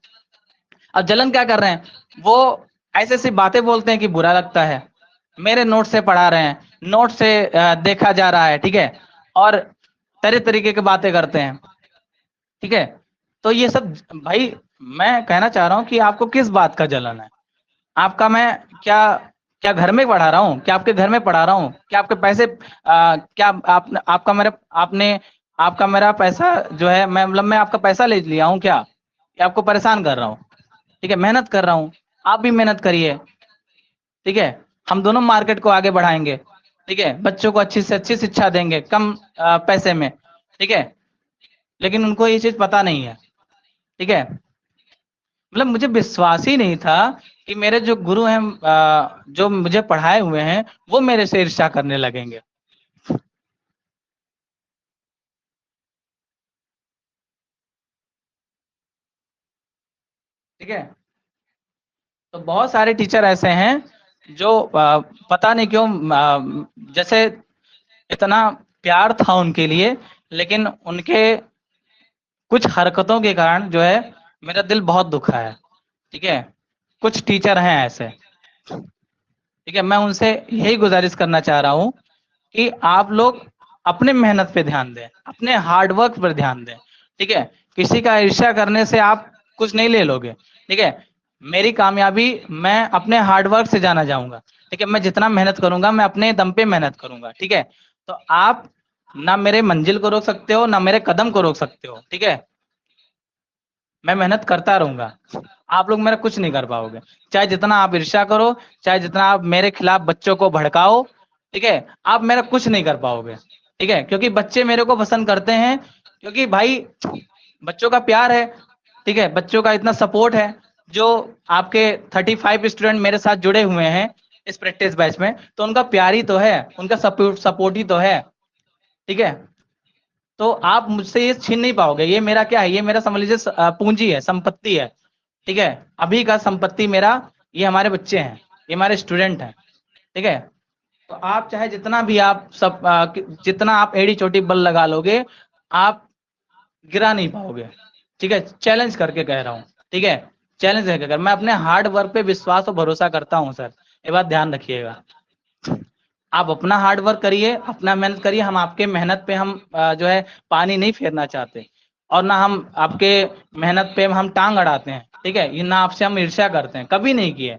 अब जलन क्या कर रहे हैं, वो ऐसे ऐसी बातें बोलते हैं कि बुरा लगता है, मेरे नोट से पढ़ा रहे हैं, नोट से देखा जा रहा है, ठीक है, और तरह तरीके की बातें करते हैं, ठीक है। तो ये सब भाई, मैं कहना चाह रहा हूँ कि आपको किस बात का जलन है? आपका मैं क्या क्या घर में पढ़ा रहा हूँ? क्या आपके घर में पढ़ा रहा हूँ? क्या आपके पैसे क्या आप आपका मेरा आपने आपका मेरा पैसा जो है, मैं मतलब मैं आपका पैसा ले लिया हूँ क्या? या आपको परेशान कर रहा हूँ? ठीक है, मेहनत कर रहा हूँ, आप भी मेहनत करिए, ठीक है। हम दोनों मार्केट को आगे बढ़ाएंगे, ठीक है, बच्चों को अच्छी से अच्छी शिक्षा देंगे कम पैसे में, ठीक है। लेकिन उनको ये चीज पता नहीं है, ठीक है। मतलब मुझे विश्वास ही नहीं था कि मेरे जो गुरु हैं, जो मुझे पढ़ाए हुए हैं, वो मेरे से ईर्ष्या करने लगेंगे, ठीक है। तो बहुत सारे टीचर ऐसे हैं जो पता नहीं क्यों, जैसे इतना प्यार था उनके लिए, लेकिन उनके कुछ हरकतों के कारण जो है मेरा दिल बहुत दुखा है, ठीक है। कुछ टीचर हैं ऐसे, ठीक है। मैं उनसे यही गुजारिश करना चाह रहा हूँ कि आप लोग अपने मेहनत पे ध्यान दें, अपने हार्ड वर्क पर ध्यान दें, ठीक है। किसी का ईर्ष्या करने से आप कुछ नहीं ले लोगे, ठीक है। मेरी कामयाबी मैं अपने हार्ड वर्क से जाना जाऊंगा, ठीक है। मैं जितना मेहनत करूंगा, मैं अपने दम पे मेहनत करूंगा, ठीक है। तो आप ना मेरे मंजिल को रोक सकते हो, ना मेरे कदम को रोक सकते हो, ठीक है। मैं मेहनत करता रहूंगा, आप लोग मेरा कुछ नहीं कर पाओगे। चाहे जितना आप ईर्ष्या करो, चाहे जितना आप मेरे खिलाफ बच्चों को भड़काओ, ठीक है, आप मेरा कुछ नहीं कर पाओगे, ठीक है। क्योंकि बच्चे मेरे को पसंद करते हैं, क्योंकि भाई बच्चों का प्यार है, ठीक है, बच्चों का इतना सपोर्ट है। जो आपके 35 स्टूडेंट मेरे साथ जुड़े हुए हैं इस प्रैक्टिस बैच में, तो उनका प्यार ही तो है, उनका सपोर्ट सपोर्ट ही तो है, ठीक है। तो आप मुझसे ये छीन नहीं पाओगे, ये मेरा क्या है, ये मेरा समझ लीजिए पूंजी है, संपत्ति है, ठीक है। अभी का संपत्ति मेरा, ये हमारे बच्चे हैं, ये हमारे स्टूडेंट हैं, ठीक है। तो आप चाहे जितना भी आप सब जितना आप एड़ी चोटी बल लगा लोगे, आप गिरा नहीं पाओगे, ठीक है। चैलेंज करके कह रहा हूँ, ठीक है, चैलेंज करके कर, मैं अपने हार्ड वर्क पे विश्वास और भरोसा करता हूँ सर, ये बात ध्यान रखिएगा। आप अपना हार्ड वर्क करिए, अपना मेहनत करिए, हम आपके मेहनत पे हम जो है पानी नहीं फेरना चाहते, और ना हम आपके मेहनत पे हम टांग अड़ाते हैं, ठीक है। ये ना आपसे हम ईर्ष्या करते हैं, कभी नहीं किए।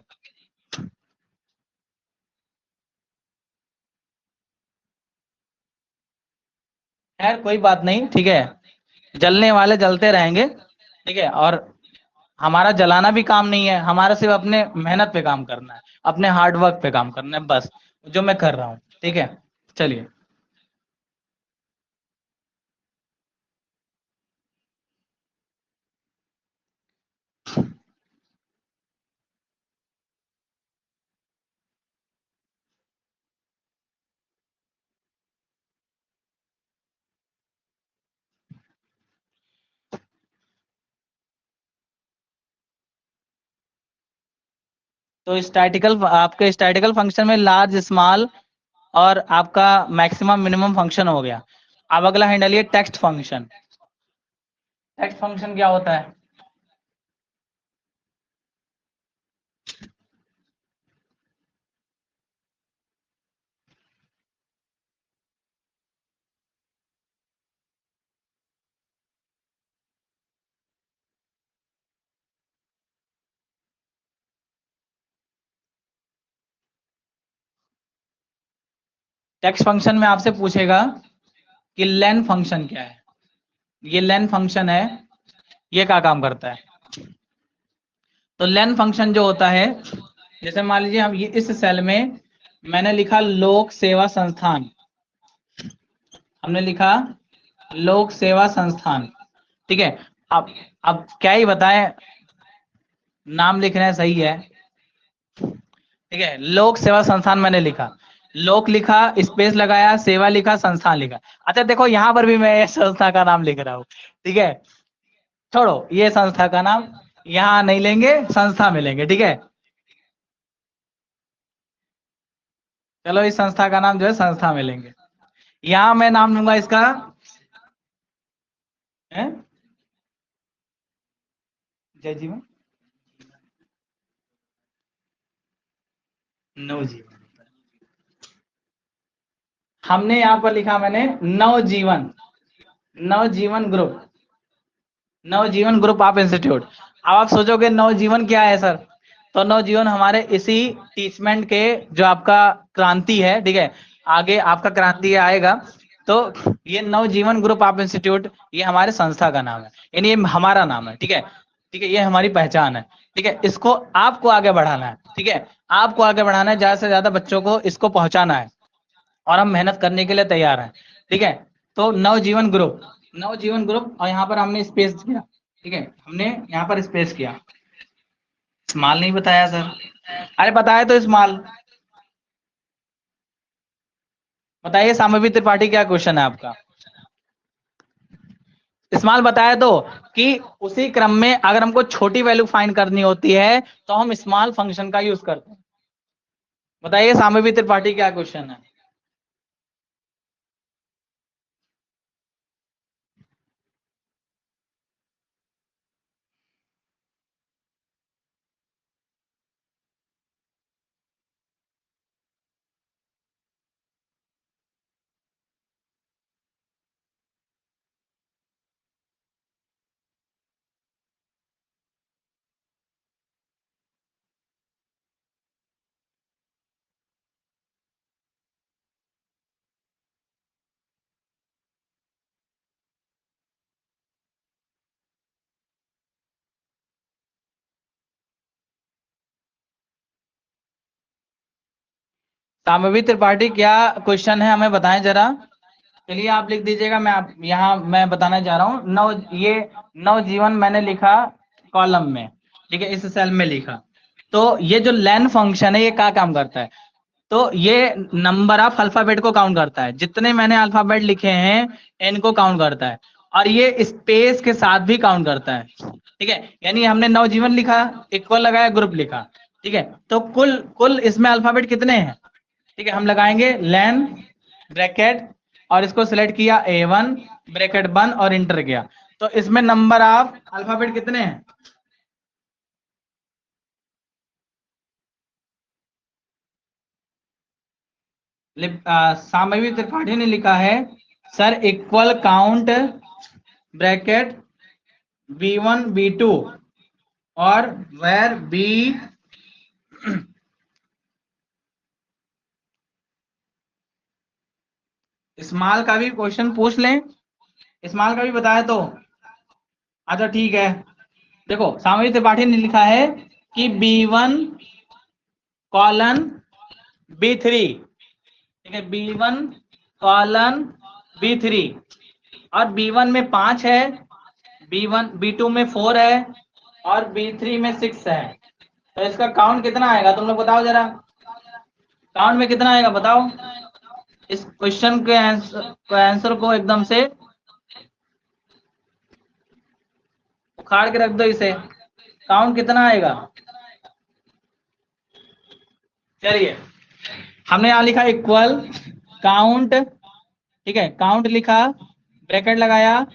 खैर कोई बात नहीं, ठीक है, जलने वाले जलते रहेंगे, ठीक है। और हमारा जलाना भी काम नहीं है, हमारा सिर्फ अपने मेहनत पे काम करना है, अपने हार्ड वर्क पे काम करना है, बस, जो मैं कर रहा हूँ, ठीक है। चलिए। तो स्टैटिकल, आपके स्टैटिकल फंक्शन में लार्ज स्मॉल और आपका मैक्सिमम मिनिमम फंक्शन हो गया। अब अगला हैंडल ये टेक्स्ट फंक्शन। टेक्स्ट फंक्शन क्या होता है? टेक्स्ट फंक्शन में आपसे पूछेगा कि लेन फंक्शन क्या है। ये लेन फंक्शन है, ये क्या काम करता है? तो लेन फंक्शन जो होता है, जैसे मान लीजिए हम ये इस सेल में मैंने लिखा लोक सेवा संस्थान, हमने लिखा लोक सेवा संस्थान, ठीक है। अब क्या ही बताएं, नाम लिखना है, सही है, ठीक है। लोक सेवा संस्थान मैंने लिखा, लोक लिखा, स्पेस लगाया, सेवा लिखा, संस्थान लिखा। अच्छा देखो, यहाँ पर भी मैं ये संस्था का नाम लिख रहा हूँ, ठीक है। छोड़ो ये संस्था का नाम, यहाँ नहीं लेंगे, संस्था में लेंगे, ठीक है। चलो इस संस्था का नाम जो है संस्था में लेंगे। यहाँ मैं नाम लूंगा इसका, है, जय जी में, नवजीवन होता है। हमने यहाँ पर लिखा मैंने Navjivan, Navjivan group, Navjivan group of institute. अब आप सोचोगे नवजीवन क्या है सर, तो नवजीवन हमारे इसी टीचमेंट के जो आपका क्रांति है, ठीक है, आगे आपका क्रांति आएगा, तो ये नवजीवन ग्रुप ऑफ इंस्टीट्यूट ये हमारे संस्था का नाम है, यानी ये हमारा नाम है, ठीक है, ठीक है, ये हमारी पहचान है, ठीक है, इसको आपको आगे बढ़ाना है, ठीक है, आपको आगे बढ़ाना है, ज्यादा से ज्यादा बच्चों को इसको पहुंचाना है, और हम मेहनत करने के लिए तैयार हैं, ठीक है। तो नवजीवन ग्रुप, नवजीवन ग्रुप, और यहाँ पर हमने स्पेस किया, ठीक है, हमने यहाँ पर स्पेस किया। स्मॉल नहीं बताया सर, अरे बताया तो स्मॉल। बताइए सामवी त्रिपाठी क्या क्वेश्चन है आपका। स्मॉल बताया तो कि उसी क्रम में अगर हमको छोटी वैल्यू फाइंड करनी होती है तो हम स्मॉल फंक्शन का यूज करते हैं। बताइए सामवी त्रिपाठी क्या क्वेश्चन है। सामवी त्रिपाठी क्या क्वेश्चन है हमें बताएं जरा। चलिए आप लिख दीजिएगा, मैं आप यहाँ मैं बताना चाह रहा हूँ। ये नवजीवन मैंने लिखा कॉलम में, ठीक है, इस सेल में लिखा। तो ये जो लेन फंक्शन है ये क्या काम करता है, तो ये नंबर ऑफ अल्फाबेट को काउंट करता है, जितने मैंने अल्फाबेट लिखे हैं इनको काउंट करता है, और ये स्पेस के साथ भी काउंट करता है, ठीक है। यानी हमने नवजीवन लिखा, इक्वल लगाया, ग्रुप लिखा, ठीक है, तो कुल कुल इसमें अल्फाबेट कितने हैं, ठीक है, हम लगाएंगे लेन ब्रैकेट और इसको सिलेक्ट किया A1 ब्रैकेट बंद और इंटर किया, तो इसमें नंबर ऑफ अल्फाबेट कितने हैं। सामवी त्रिपाठी ने लिखा है sir equal count bracket B1 B2 और वेर बी, स्मॉल का भी क्वेश्चन पूछ लें, स्मॉल का भी बताया तो। अच्छा ठीक है, देखो सामवी त्रिपाठी ने लिखा है कि B1 कॉलन B3, ठीक है, B1 कॉलन B3, और B1 में 5 है, B1 B2 में 4 है और B3 में 6 है, तो इसका काउंट कितना आएगा तुम लोग बताओ जरा, काउंट में कितना आएगा बताओ। इस क्वेश्चन के आंसर को एकदम से उखाड़ के रख दो, इसे काउंट कितना आएगा। चलिए हमने यहां लिखा इक्वल काउंट, ठीक है, काउंट लिखा, ब्रैकेट लगाया,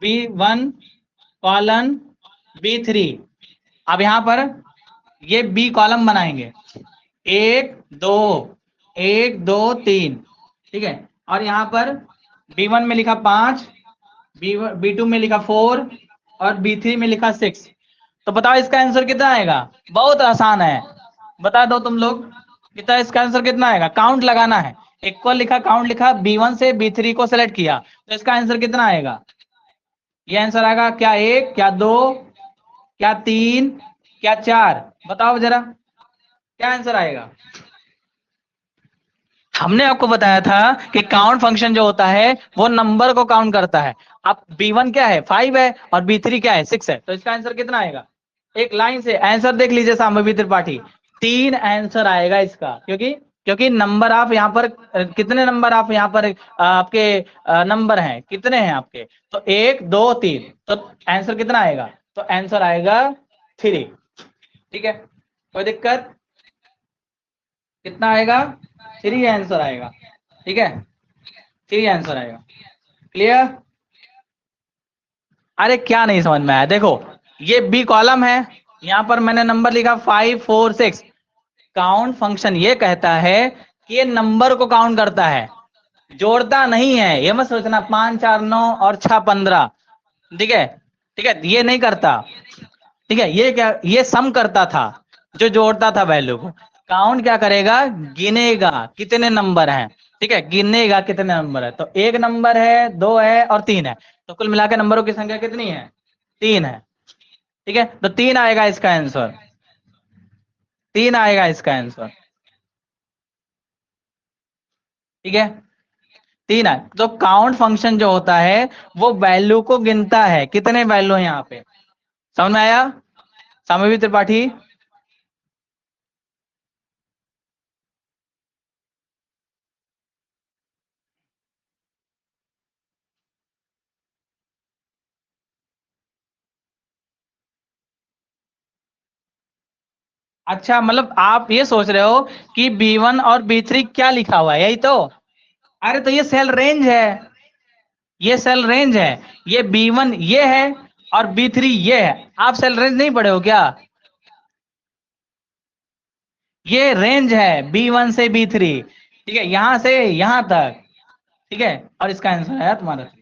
B1 कॉलन B3। अब यहां पर ये बी कॉलम बनाएंगे, 1 2 1 2 3, ठीक है, और यहां पर B1 में लिखा 5, B2 में लिखा 4 और B3 में लिखा 6। तो बताओ इसका आंसर कितना आएगा। बहुत आसान है, बता दो तुम लोग कितना, इसका आंसर कितना आएगा। काउंट लगाना है, इक्वल लिखा, काउंट लिखा, B1 से B3 को सेलेक्ट किया, तो इसका आंसर कितना आएगा। ये आंसर आएगा क्या 1 क्या 2 क्या 3 क्या 4, बताओ जरा क्या आंसर आएगा। हमने आपको बताया था कि काउंट फंक्शन जो होता है वो नंबर को काउंट करता है। अब B1 क्या है 5 है और B3 क्या है 6 है, तो इसका आंसर कितना आएगा। एक लाइन से आंसर देख लीजिए साम्भवी त्रिपाठी, 3 आंसर आएगा इसका, क्योंकि क्योंकि नंबर आप यहाँ पर कितने नंबर आप यहाँ पर आपके नंबर हैं कितने हैं आपके, तो 1 2 3, तो आंसर कितना आएगा, तो आंसर आएगा 3, ठीक है, कोई दिक्कत, कितना आएगा 3 आंसर आएगा, ठीक है, 3 आंसर आएगा, क्लियर। अरे क्या नहीं समझ में आया, देखो ये बी कॉलम है, यहाँ पर मैंने नंबर लिखा 5 4 6, काउंट फंक्शन ये कहता है कि ये नंबर को काउंट करता है, जोड़ता नहीं है। ये मत सोचना 5 4 9 और 6 15, ठीक है, ठीक है, ये नहीं करता, ठीक है। ये क्या, ये सम करता था, जो जोड़ता था वैल्यू को। काउंट क्या करेगा, गिनेगा कितने नंबर हैं, ठीक है, गिनेगा कितने नंबर है। तो एक नंबर है, दो है और तीन है, तो कुल मिलाकर नंबरों की संख्या कितनी है, तीन है, ठीक है। तो तीन आएगा इसका आंसर, तीन आएगा इसका आंसर, ठीक है, तीन है। तो काउंट फंक्शन जो होता है वो वैल्यू को गिनता है, कितने वैल्यू है यहाँ पे, समझ में आया सामवी त्रिपाठी? अच्छा, मतलब आप ये सोच रहे हो कि B1 और B3 क्या लिखा हुआ है, यही तो? अरे तो ये सेल रेंज है, ये सेल रेंज है। ये B1 ये है और B3 ये है। आप सेल रेंज नहीं पढ़े हो क्या? ये रेंज है B1 से B3, ठीक है, यहां से यहां तक, ठीक है। और इसका आंसर आया तुम्हारा 3।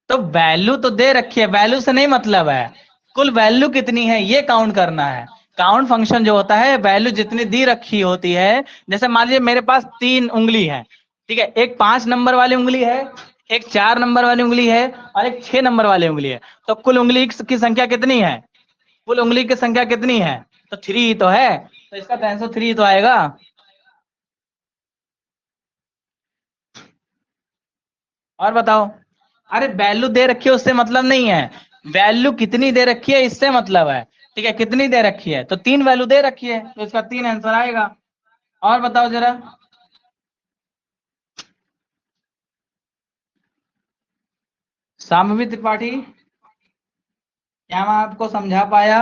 तो वैल्यू तो दे रखी है, वैल्यू से नहीं मतलब है, कुल वैल्यू कितनी है ये काउंट करना है। काउंट फंक्शन जो होता है वैल्यू जितनी दी रखी होती है, जैसे मान लीजिए मेरे पास 3 उंगली है, ठीक है, एक 5 नंबर वाली उंगली है, एक 4 नंबर वाली उंगली है और एक 6 नंबर वाली उंगली है। तो कुल उंगली की संख्या कितनी है, कुल उंगली की संख्या कितनी है? तो 3 ही तो है, तो इसका तो आंसर 3 तो आएगा। और बताओ। अरे वैल्यू दे रखी है उससे मतलब नहीं है, वैल्यू कितनी दे रखी है इससे मतलब है, ठीक है, कितनी दे रखी है, तो 3 वैल्यू दे रखी है तो इसका 3 आंसर आएगा। और बताओ जरा। शाम्भवी त्रिपाठी, क्या मैं आपको समझा पाया?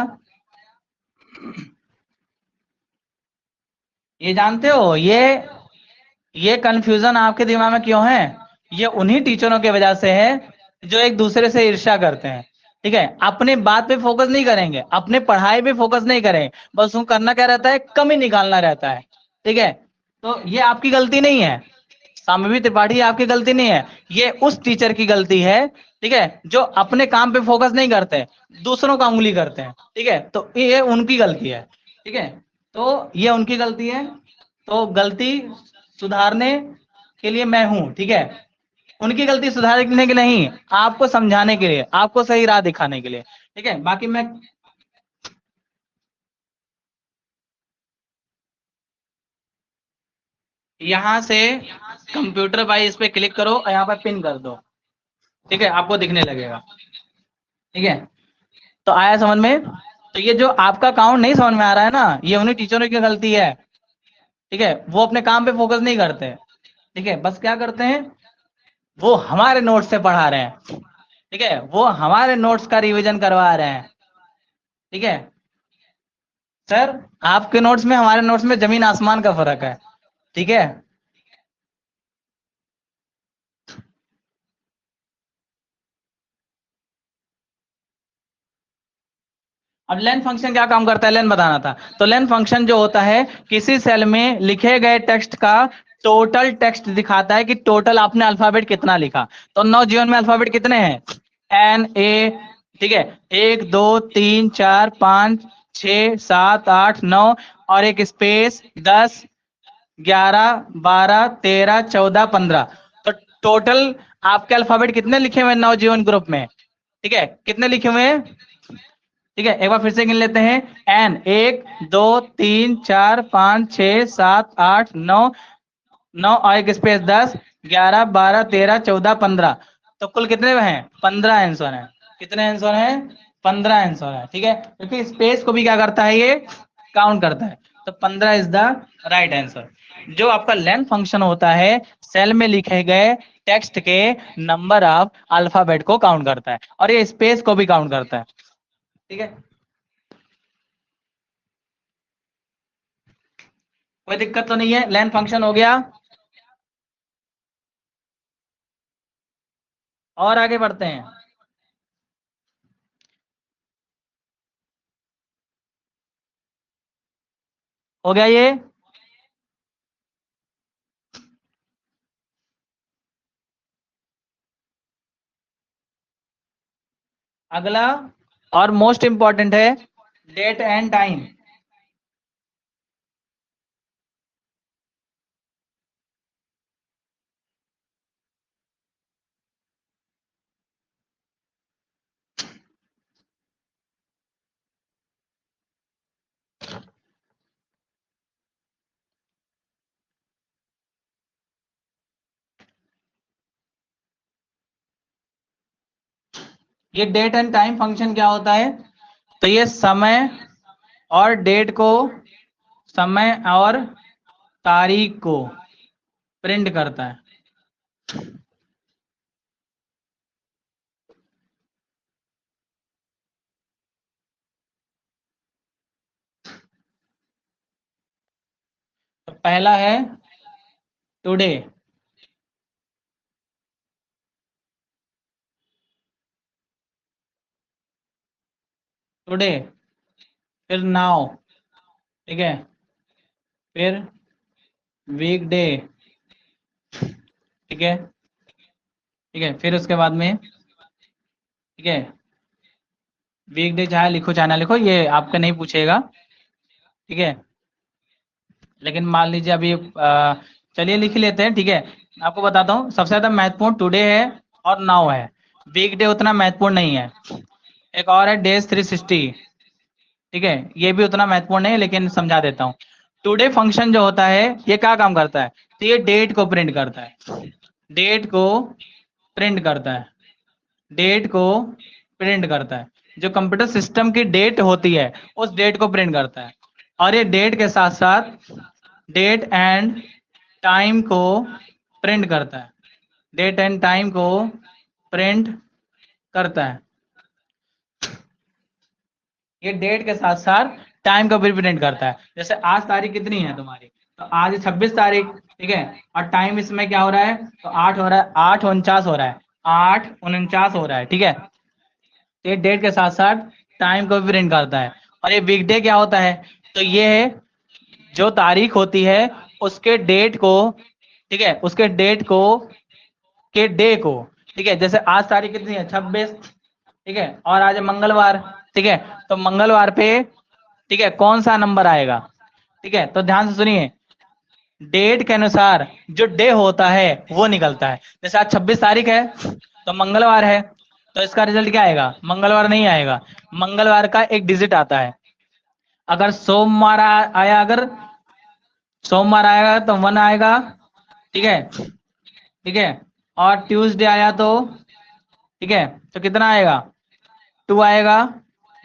ये जानते हो, ये कंफ्यूजन आपके दिमाग में क्यों है? ये उन्हीं टीचरों की वजह से है जो एक दूसरे से ईर्ष्या करते हैं, ठीक है, अपने बात पे फोकस नहीं करेंगे, अपने पढ़ाई पे फोकस नहीं करेंगे, बस उनको करना क्या रहता है, कमी निकालना रहता है, ठीक है। तो ये आपकी गलती नहीं है, सामवी त्रिपाठी, आपकी गलती नहीं है, ये उस टीचर की गलती है, ठीक है, जो अपने काम पे फोकस नहीं करते, दूसरों का उंगली करते हैं, ठीक है, तो ये उनकी गलती है, ठीक है, तो ये उनकी गलती है। तो गलती सुधारने के लिए मैं हूं, ठीक है, उनकी गलती सुधारने के लिए नहीं, आपको समझाने के लिए, आपको सही राह दिखाने के लिए, ठीक है। बाकी मैं यहां से कंप्यूटर भाई इस पे क्लिक करो और यहाँ पर पिन कर दो, ठीक है, आपको दिखने लगेगा, ठीक है। तो आया समझ में? तो ये जो आपका काउंट नहीं समझ में आ रहा है ना, ये उन्हीं टीचरों की गलती है, ठीक है, वो अपने काम पे फोकस नहीं करते, ठीक है, बस क्या करते हैं, वो हमारे नोट्स से पढ़ा रहे हैं, ठीक है, वो हमारे नोट्स का रिवीजन करवा रहे हैं, ठीक है। सर, आपके नोट्स में हमारे नोट्स में जमीन आसमान का फर्क है, ठीक है। अब लेन फंक्शन क्या काम करता है, लेन बताना था। तो लेन फंक्शन जो होता है, किसी सेल में लिखे गए टेक्स्ट का टोटल टेक्स्ट दिखाता है कि टोटल आपने अल्फाबेट कितना लिखा। तो नौ जीवन में अल्फाबेट कितने हैं, एन ए, ठीक है, 1 2 3 4 5 6 7 8 9 और एक स्पेस 10 11 12 13 14 15। तो टोटल आपके अल्फाबेट कितने लिखे हुए हैं नवजीवन ग्रुप में, ठीक है, कितने लिखे हुए हैं, ठीक है, एक बार फिर से गिन लेते हैं। एन 1 2 3 4 5 6 7 8 9, 9 और एक स्पेस 10 11 12 13 14 15। तो कुल कितने हैं, 15 आंसर है। कितने आंसर हैं, 15 आंसर है, ठीक है, क्योंकि स्पेस को भी क्या करता है, ये काउंट करता है। तो 15 इज द राइट आंसर। जो आपका लेंथ फंक्शन होता है, सेल में लिखे गए टेक्स्ट के नंबर ऑफ अल्फाबेट को काउंट करता है और ये स्पेस को भी काउंट करता है, ठीक है। कोई दिक्कत तो नहीं है, लेन फंक्शन हो गया। और आगे बढ़ते हैं। हो गया ये। अगला और मोस्ट इंपॉर्टेंट है डेट एंड टाइम। ये डेट एंड टाइम फंक्शन क्या होता है? तो ये समय और डेट को, समय और तारीख को प्रिंट करता है। तो पहला है टुडे, टुडे, फिर नाउ, ठीक है, फिर वीकडे, ठीक है, ठीक है, फिर उसके बाद में, ठीक है, वीकडे चाहे लिखो चाहे ना लिखो, ये आपका नहीं पूछेगा, ठीक है, लेकिन मान लीजिए अभी चलिए लिख लेते हैं, ठीक है। आपको बताता हूँ, सबसे ज्यादा महत्वपूर्ण टुडे है और नाउ है, वीकडे उतना महत्वपूर्ण नहीं है। एक और है डेज 360, ठीक है, ये भी उतना महत्वपूर्ण नहीं है लेकिन समझा देता हूँ। टुडे फंक्शन जो होता है ये क्या काम करता है? तो ये डेट को प्रिंट करता है, डेट को प्रिंट करता है, डेट को प्रिंट करता है, जो कंप्यूटर सिस्टम की डेट होती है उस डेट को प्रिंट करता है। और ये डेट के साथ साथ डेट एंड टाइम को प्रिंट करता है, डेट एंड टाइम को प्रिंट करता है। ये डेट के साथ साथ टाइम का भी प्रिंट करता है। जैसे आज तारीख कितनी है तुम्हारी? तो आज 26 तारीख, ठीक है, और टाइम इसमें क्या हो रहा है? तो 8 हो रहा है, 8:49 हो रहा है, 8:49 हो रहा है, ठीक है। तो ये डेट के साथ साथ टाइम को भी प्रिंट करता है। और ये वीकडे क्या होता है? तो ये है जो तारीख होती है उसके डेट को, ठीक है, उसके डेट को, के डे को, ठीक है, जैसे आज तारीख कितनी है? 26, ठीक है, और आज है मंगलवार, ठीक है, तो मंगलवार पे, ठीक है, कौन सा नंबर आएगा? ठीक है, तो ध्यान से सुनिए, डेट के अनुसार जो डे होता है वो निकलता है। जैसे आज 26 तारीख है तो मंगलवार है, तो इसका रिजल्ट क्या आएगा? मंगलवार नहीं आएगा, मंगलवार का एक डिजिट आता है। अगर सोमवार आया, अगर सोमवार आएगा तो 1 आएगा, ठीक है, ठीक है, और ट्यूसडे आया तो, ठीक है, तो कितना आएगा? 2 आएगा,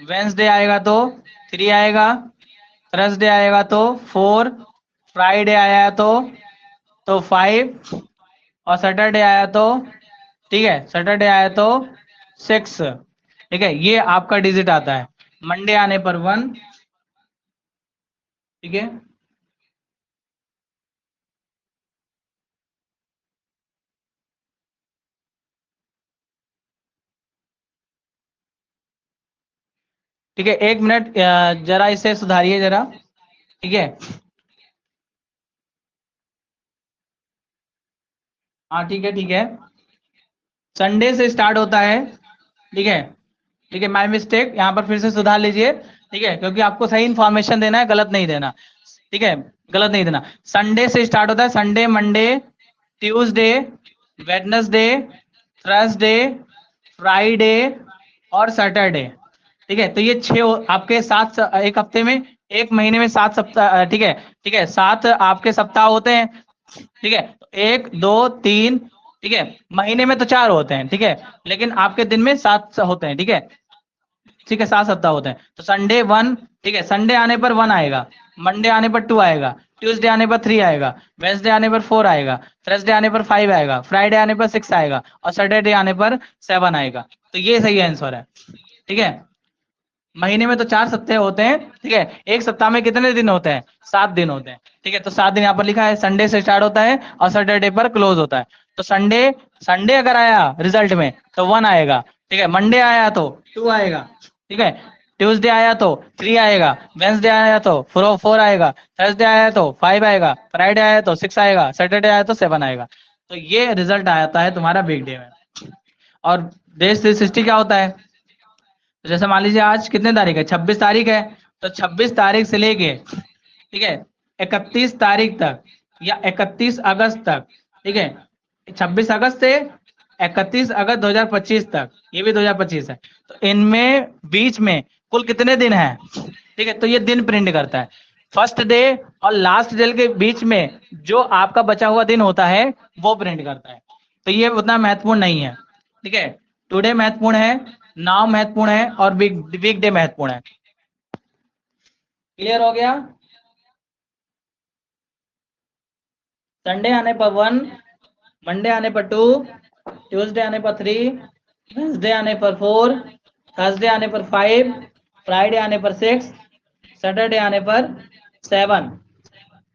वेंसडे आएगा तो 3 आएगा, थर्सडे आएगा तो 4, फ्राइडे आया तो 5, और सैटरडे आया तो, ठीक है, सैटरडे आया तो 6, ठीक है, ये आपका डिजिट आता है। मंडे आने पर 1, ठीक है, ठीक है, 1 मिनट, जरा इसे सुधारिए जरा, ठीक है, हाँ ठीक है, ठीक है, संडे से स्टार्ट होता है, ठीक है, ठीक है, माय मिस्टेक, यहाँ पर फिर से सुधार लीजिए, ठीक है, क्योंकि आपको सही इन्फॉर्मेशन देना है, गलत नहीं देना, ठीक है, गलत नहीं देना। संडे से स्टार्ट होता है, Sunday, Monday, Tuesday, Wednesday, Thursday, Friday और सैटरडे, ठीक है, तो ये 6 आपके 7, एक हफ्ते में, एक महीने में 7 सप्ताह, ठीक है, ठीक है, 7 आपके सप्ताह होते हैं, ठीक है, तो 1, 2, 3, ठीक है, महीने में तो 4 होते हैं, ठीक है, लेकिन आपके दिन में 7 होते हैं, ठीक है, ठीक है, 7 सप्ताह होते हैं। तो संडे 1, ठीक है, संडे आने पर 1 आएगा, मंडे आने पर 2 आएगा, ट्यूसडे आने पर 3 आएगा, वेंसडे आने पर 4 आएगा, थर्सडे आने पर 5 आएगा, फ्राइडे आने पर 6 आएगा, और सैटरडे आने पर 7 आएगा। तो ये सही आंसर है, ठीक है। महीने में तो 4 सप्ताह होते हैं, ठीक है, एक सप्ताह में कितने दिन होते हैं? 7 दिन होते हैं, ठीक है, तो 7 दिन यहाँ पर लिखा है, संडे से स्टार्ट होता है और सैटरडे पर क्लोज होता है। तो संडे, संडे अगर आया रिजल्ट में तो 1 आएगा, ठीक है, मंडे आया तो 2 आएगा, ठीक है, ट्यूसडे आया तो 3 आएगा, वेंसडे आया तो 4 आएगा, थर्सडे आया तो 5 आएगा, फ्राइडे आया तो 6 आएगा, सैटरडे आया तो 7 आएगा। तो ये रिजल्ट आता है तुम्हारा वीकडे में। और डेज 360 क्या होता है? तो जैसे मान लीजिए आज कितने तारीख है, 26 तारीख है, तो 26 तारीख से लेके, ठीक है, 31 तारीख तक या 31 अगस्त तक, ठीक है, 26 अगस्त से 31 अगस्त 2025 तक, ये भी 2025 है, तो इनमें बीच में कुल कितने दिन हैं? ठीक है, तो ये दिन प्रिंट करता है। फर्स्ट डे और लास्ट डे के बीच में जो आपका बचा हुआ दिन होता है वो प्रिंट करता है। तो ये उतना महत्वपूर्ण नहीं है। ठीक है, टुडे महत्वपूर्ण है, नाउ महत्वपूर्ण है, और वीक डे महत्वपूर्ण है। क्लियर हो गया? संडे आने पर 1, मंडे आने पर 2, ट्यूसडे आने पर 3, वेंसडे आने पर 4, थर्सडे आने पर 5, फ्राइडे आने पर 6, सैटरडे आने पर 7।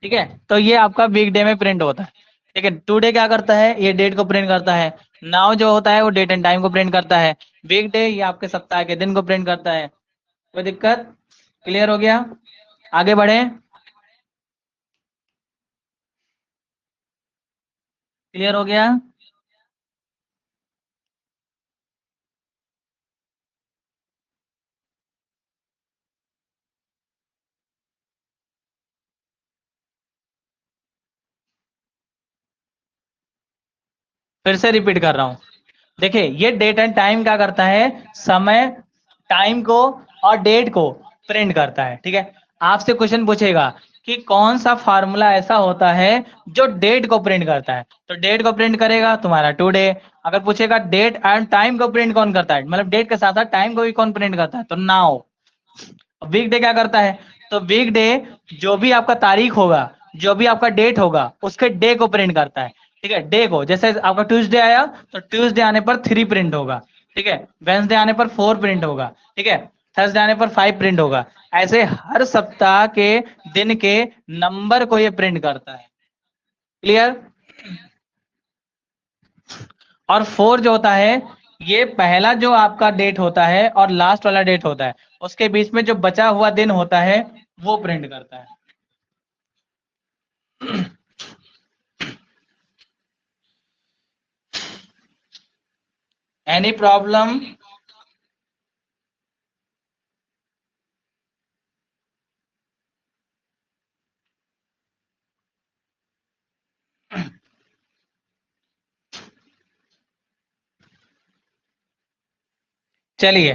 ठीक है, तो ये आपका वीक डे में प्रिंट होता है। ठीक है, टुडे क्या करता है, ये डेट को प्रिंट करता है। नाउ जो होता है वो डेट एंड टाइम को प्रिंट करता है। वीक डे ये आपके सप्ताह के दिन को प्रिंट करता है। कोई दिक्कत? क्लियर हो गया? आगे बढ़े। क्लियर हो गया? फिर से रिपीट कर रहा हूं। देखिए, ये डेट एंड टाइम क्या करता है, समय, टाइम को और डेट को प्रिंट करता है। ठीक है, आपसे क्वेश्चन पूछेगा कि कौन सा फार्मूला ऐसा होता है जो डेट को प्रिंट करता है, तो डेट को प्रिंट करेगा तुम्हारा टुडे। अगर पूछेगा डेट एंड टाइम को प्रिंट कौन करता है, मतलब डेट के साथ साथ टाइम को भी कौन प्रिंट करता है, तो नाउ। वीक डे क्या करता है, तो वीक डे जो भी आपका तारीख होगा, जो भी आपका डेट होगा, उसके डे को प्रिंट करता है। ठीक है, डे को, जैसे आपका ट्यूसडे आया तो ट्यूसडे आने पर 3 प्रिंट होगा। ठीक है, वेंसडे आने पर 4 प्रिंट होगा। ठीक है, थर्सडे आने पर 5 प्रिंट होगा। ऐसे हर सप्ताह के दिन के नंबर को ये प्रिंट करता है। क्लियर? और 4 जो होता है, ये पहला जो आपका डेट होता है और लास्ट वाला डेट होता है, उसके बीच में जो बचा हुआ दिन होता है वो प्रिंट करता है। Any problem? चलिए,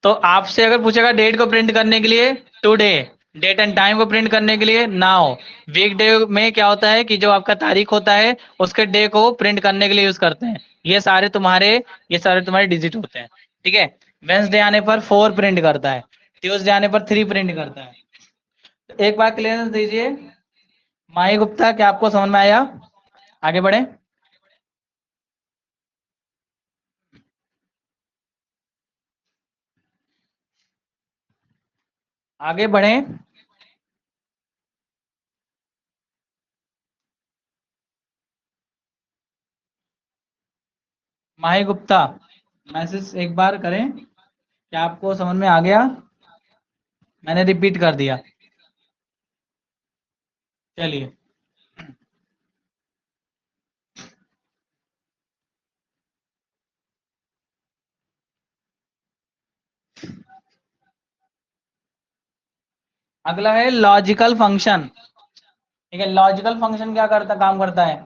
तो आपसे अगर पूछेगा डेट को प्रिंट करने के लिए टुडे, डेट एंड टाइम को प्रिंट करने के लिए नाउ, वीक डे में क्या होता है कि जो आपका तारीख होता है उसके डे को प्रिंट करने के लिए यूज करते हैं। ये सारे तुम्हारे डिजिट होते हैं। ठीक है, वेंसडे आने पर 4 प्रिंट करता है, ट्यूसडे आने पर 3 प्रिंट करता है। तो एक बार क्लियरेंस दीजिए। माही गुप्ता, क्या आपको समझ में आया? आगे बढ़े। आगे बढ़े। माही गुप्ता, मैसेज एक बार करें, क्या आपको समझ में आ गया? मैंने रिपीट कर दिया। चलिए, अगला है लॉजिकल फंक्शन। ठीक है, लॉजिकल फंक्शन क्या करता, काम करता है,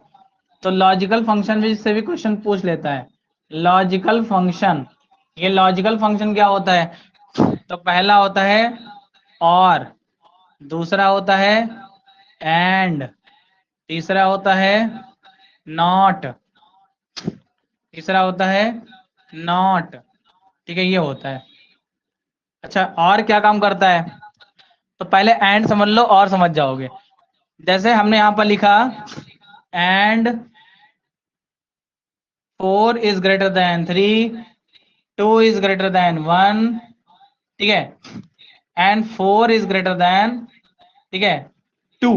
तो लॉजिकल फंक्शन भी से भी क्वेश्चन पूछ लेता है। लॉजिकल फंक्शन, ये लॉजिकल फंक्शन क्या होता है, तो पहला होता है और, दूसरा होता है एंड, तीसरा होता है नॉट, तीसरा होता है नॉट। ठीक है, ये होता है। अच्छा, और क्या काम करता है, तो पहले एंड समझ लो और समझ जाओगे। जैसे हमने यहां पर लिखा and 4 is greater than 3, 2 is greater than 1, ठीक है, एंड 4 इज ग्रेटर देन, ठीक है, 2।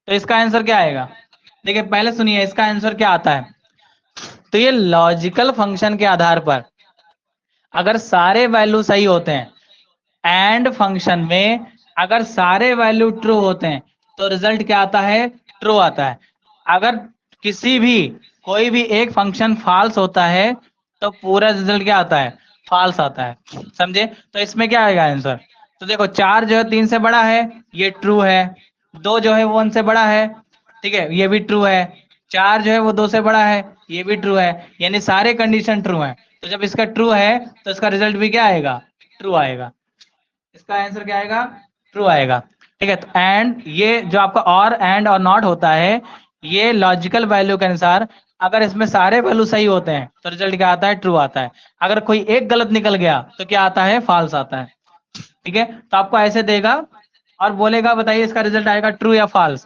तो इसका आंसर क्या आएगा? देखिए, पहले सुनिए इसका आंसर क्या आता है। तो ये लॉजिकल फंक्शन के आधार पर अगर सारे वैल्यू सही होते हैं एंड फंक्शन में अगर सारे वैल्यू ट्रू होते हैं तो रिजल्ट क्या आता है? ट्रू आता है। अगर किसी भी कोई भी एक फंक्शन फॉल्स होता है तो पूरा रिजल्ट क्या आता है? फॉल्स आता है। समझे? तो इसमें क्या आएगा आंसर? तो देखो 4 जो है 3 से बड़ा है, ये ट्रू है। 2 जो है वो 1 से बड़ा है, ठीक है, ये भी ट्रू है। 4 जो है वो 2 से बड़ा है, ये भी ट्रू है। यानी सारे कंडीशन ट्रू है। तो जब इसका ट्रू है तो इसका रिजल्ट भी क्या आएगा? ट्रू आएगा। इसका आंसर क्या आएगा? ट्रू आएगा। ठीक है, तो एंड ये जो आपका और नॉट होता है, ये लॉजिकल वैल्यू के अनुसार अगर इसमें सारे वैल्यू सही होते हैं तो रिजल्ट क्या आता है? ट्रू आता है। अगर कोई एक गलत निकल गया तो क्या आता है? फॉल्स आता है। ठीक है, तो आपको ऐसे देगा और बोलेगा बताइए इसका रिजल्ट आएगा ट्रू या फॉल्स।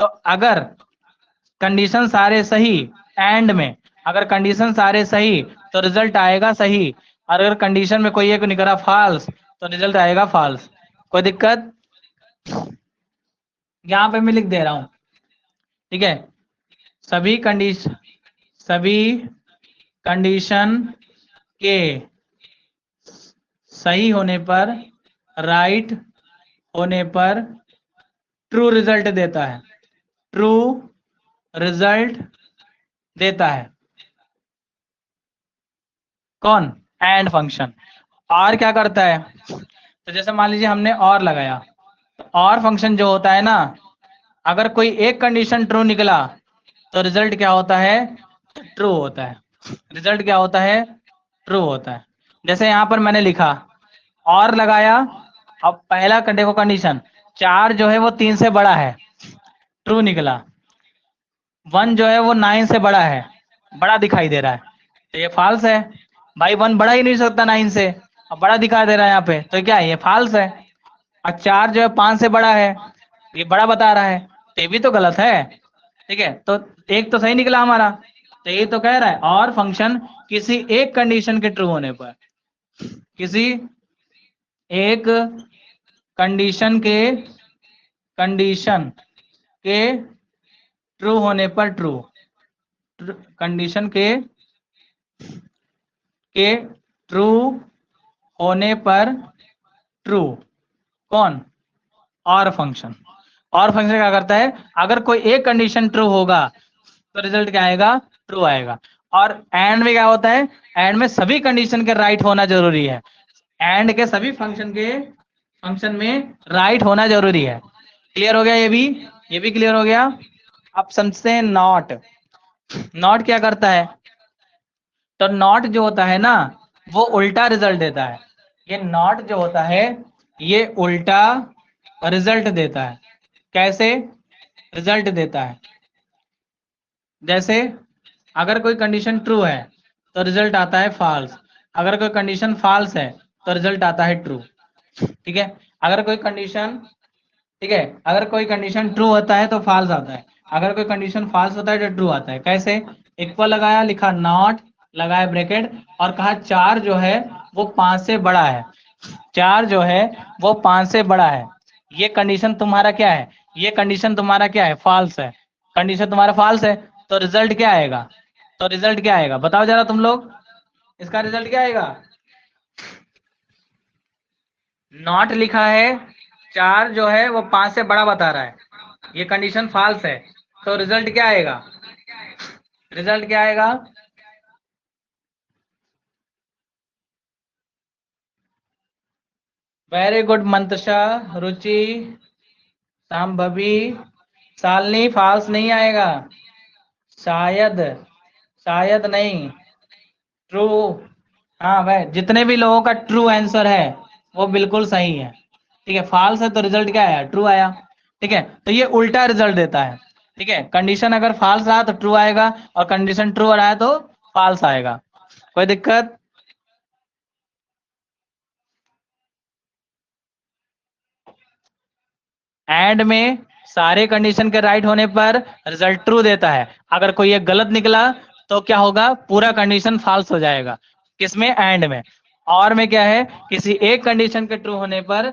तो अगर कंडीशन सारे सही, एंड में अगर कंडीशन सारे सही तो रिजल्ट आएगा सही, और अगर कंडीशन में कोई एक निकला फॉल्स तो रिजल्ट आएगा फॉल्स। कोई दिक्कत? यहाँ पे मैं लिख दे रहा हूं। ठीक है, सभी कंडीशन सभी कंडीशन के सही होने पर, राइट होने पर ट्रू रिजल्ट देता है। ट्रू रिजल्ट देता है कौन? And function. और क्या करता है? तो जैसे मान लीजिए हमने और लगाया, तो और फंक्शन जो होता है ना, अगर कोई एक कंडीशन ट्रू निकला तो रिजल्ट क्या होता है? ट्रू होता है। रिजल्ट क्या होता है? ट्रू होता है। जैसे यहां पर मैंने लिखा और लगाया, अब पहला देखो कंडीशन, 4 जो है वो 3 से बड़ा है, ट्रू निकला। 1 जो है वो 9 से बड़ा है, बड़ा दिखाई दे रहा है, तो ये फॉल्स है। भाई 1 बड़ा ही नहीं सकता 9 से, अब बड़ा दिखा दे रहा है यहाँ पे, तो क्या है? ये फॉल्स है। और 4 जो है 5 से बड़ा है, ये बड़ा बता रहा है, तो ये भी तो गलत है। ठीक है, तो एक तो सही निकला हमारा। तो ये तो कह रहा है और फंक्शन किसी एक कंडीशन के ट्रू होने पर, किसी एक कंडीशन के ट्रू होने पर, ट्रू कंडीशन के ट्रू होने पर ट्रू। कौन? और फंक्शन। और फंक्शन क्या करता है? अगर कोई एक कंडीशन ट्रू होगा तो रिजल्ट क्या आएगा? ट्रू आएगा। और एंड में क्या होता है? एंड में सभी कंडीशन के राइट होना जरूरी है। एंड के सभी फंक्शन में राइट होना जरूरी है। क्लियर हो गया? ये भी क्लियर हो गया। आप समझते हैं नॉट? नॉट क्या करता है? तो नॉट जो होता है ना, वो उल्टा रिजल्ट देता है। ये नॉट जो होता है ये उल्टा रिजल्ट देता है। कैसे रिजल्ट देता है? जैसे अगर कोई कंडीशन ट्रू है तो रिजल्ट आता है फॉल्स, अगर कोई कंडीशन फॉल्स है तो रिजल्ट आता है ट्रू। ठीक है, अगर कोई कंडीशन ठीक है, अगर कोई कंडीशन ट्रू होता है तो फॉल्स आता है, अगर कोई कंडीशन फॉल्स होता है तो ट्रू आता है। कैसे? इक्वल लगाया, लिखा नॉट, लगाया ब्रैकेट, और कहा 4 जो है वो 5 से बड़ा है। 4 जो है वो 5 से बड़ा है। ये कंडीशन तुम्हारा क्या है? ये कंडीशन तुम्हारा क्या है? फॉल्स है। कंडीशन तुम्हारा फॉल्स है, तो रिजल्ट क्या आएगा? तो रिजल्ट क्या आएगा बताओ जरा तुम लोग, इसका रिजल्ट क्या आएगा? नॉट लिखा है, 4 जो है वो 5 से बड़ा बता रहा है, ये कंडीशन फॉल्स है, तो रिजल्ट क्या आएगा? रिजल्ट क्या आएगा? वेरी गुड मंतशा, रुचि, सांभवी, शालिनी। फॉल्स नहीं आएगा, शायद, शायद नहीं, ट्रू। हाँ भाई, जितने भी लोगों का ट्रू आंसर है वो बिल्कुल सही है। ठीक है, फॉल्स है तो रिजल्ट क्या आया? ट्रू आया। ठीक है, तो ये उल्टा रिजल्ट देता है। ठीक है, कंडीशन अगर फॉल्स रहा तो ट्रू आएगा, और कंडीशन ट्रू रहा तो फॉल्स आएगा। कोई दिक्कत? एंड में सारे कंडीशन के राइट होने पर रिजल्ट ट्रू देता है, अगर कोई एक गलत निकला तो क्या होगा? पूरा कंडीशन फॉल्स हो जाएगा। किसमें? एंड में। और में क्या है? किसी एक कंडीशन के ट्रू होने पर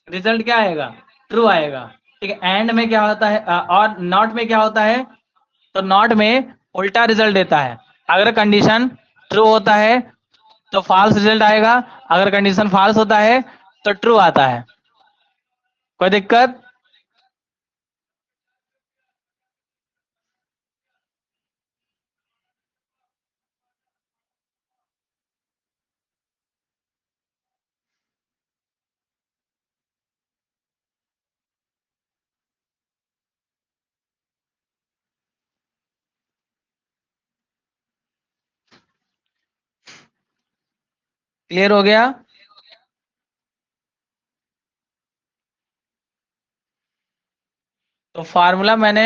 रिजल्ट क्या आएगा? ट्रू आएगा। ठीक है, एंड में क्या होता है? और नॉट में क्या होता है? तो नॉट में उल्टा रिजल्ट देता है, अगर कंडीशन ट्रू होता है तो फॉल्स रिजल्ट आएगा, अगर कंडीशन फॉल्स होता है तो ट्रू आता है। कोई दिक्कत? क्लियर हो गया? तो फार्मूला मैंने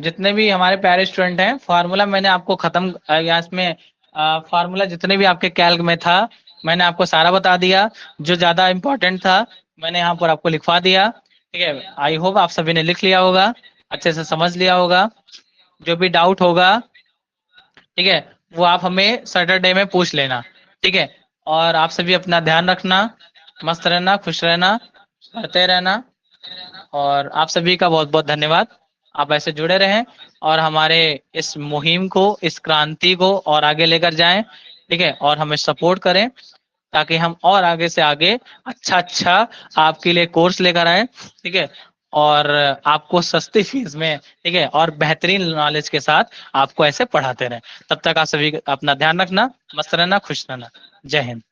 जितने भी हमारे प्यारे स्टूडेंट हैं, फार्मूला मैंने आपको खत्म या इसमें फार्मूला जितने भी आपके कैल्क में था मैंने आपको सारा बता दिया। जो ज्यादा इंपॉर्टेंट था मैंने यहाँ पर आपको लिखवा दिया। ठीक है, आई होप आप सभी ने लिख लिया होगा, अच्छे से समझ लिया होगा। जो भी डाउट होगा, ठीक है, वो आप हमें सैटरडे में पूछ लेना। ठीक है, और आप सभी अपना ध्यान रखना, मस्त रहना, खुश रहना, पढ़ते रहना। और आप सभी का बहुत बहुत धन्यवाद। आप ऐसे जुड़े रहें और हमारे इस मुहिम को, इस क्रांति को और आगे लेकर जाएं। ठीक है, और हमें सपोर्ट करें ताकि हम और आगे से आगे अच्छा अच्छा आपके लिए कोर्स लेकर आए। ठीक है, और आपको सस्ती फीस में, ठीक है, और बेहतरीन नॉलेज के साथ आपको ऐसे पढ़ाते रहें। तब तक आप सभी अपना ध्यान रखना, मस्त रहना, खुश रहना। जय हिंद।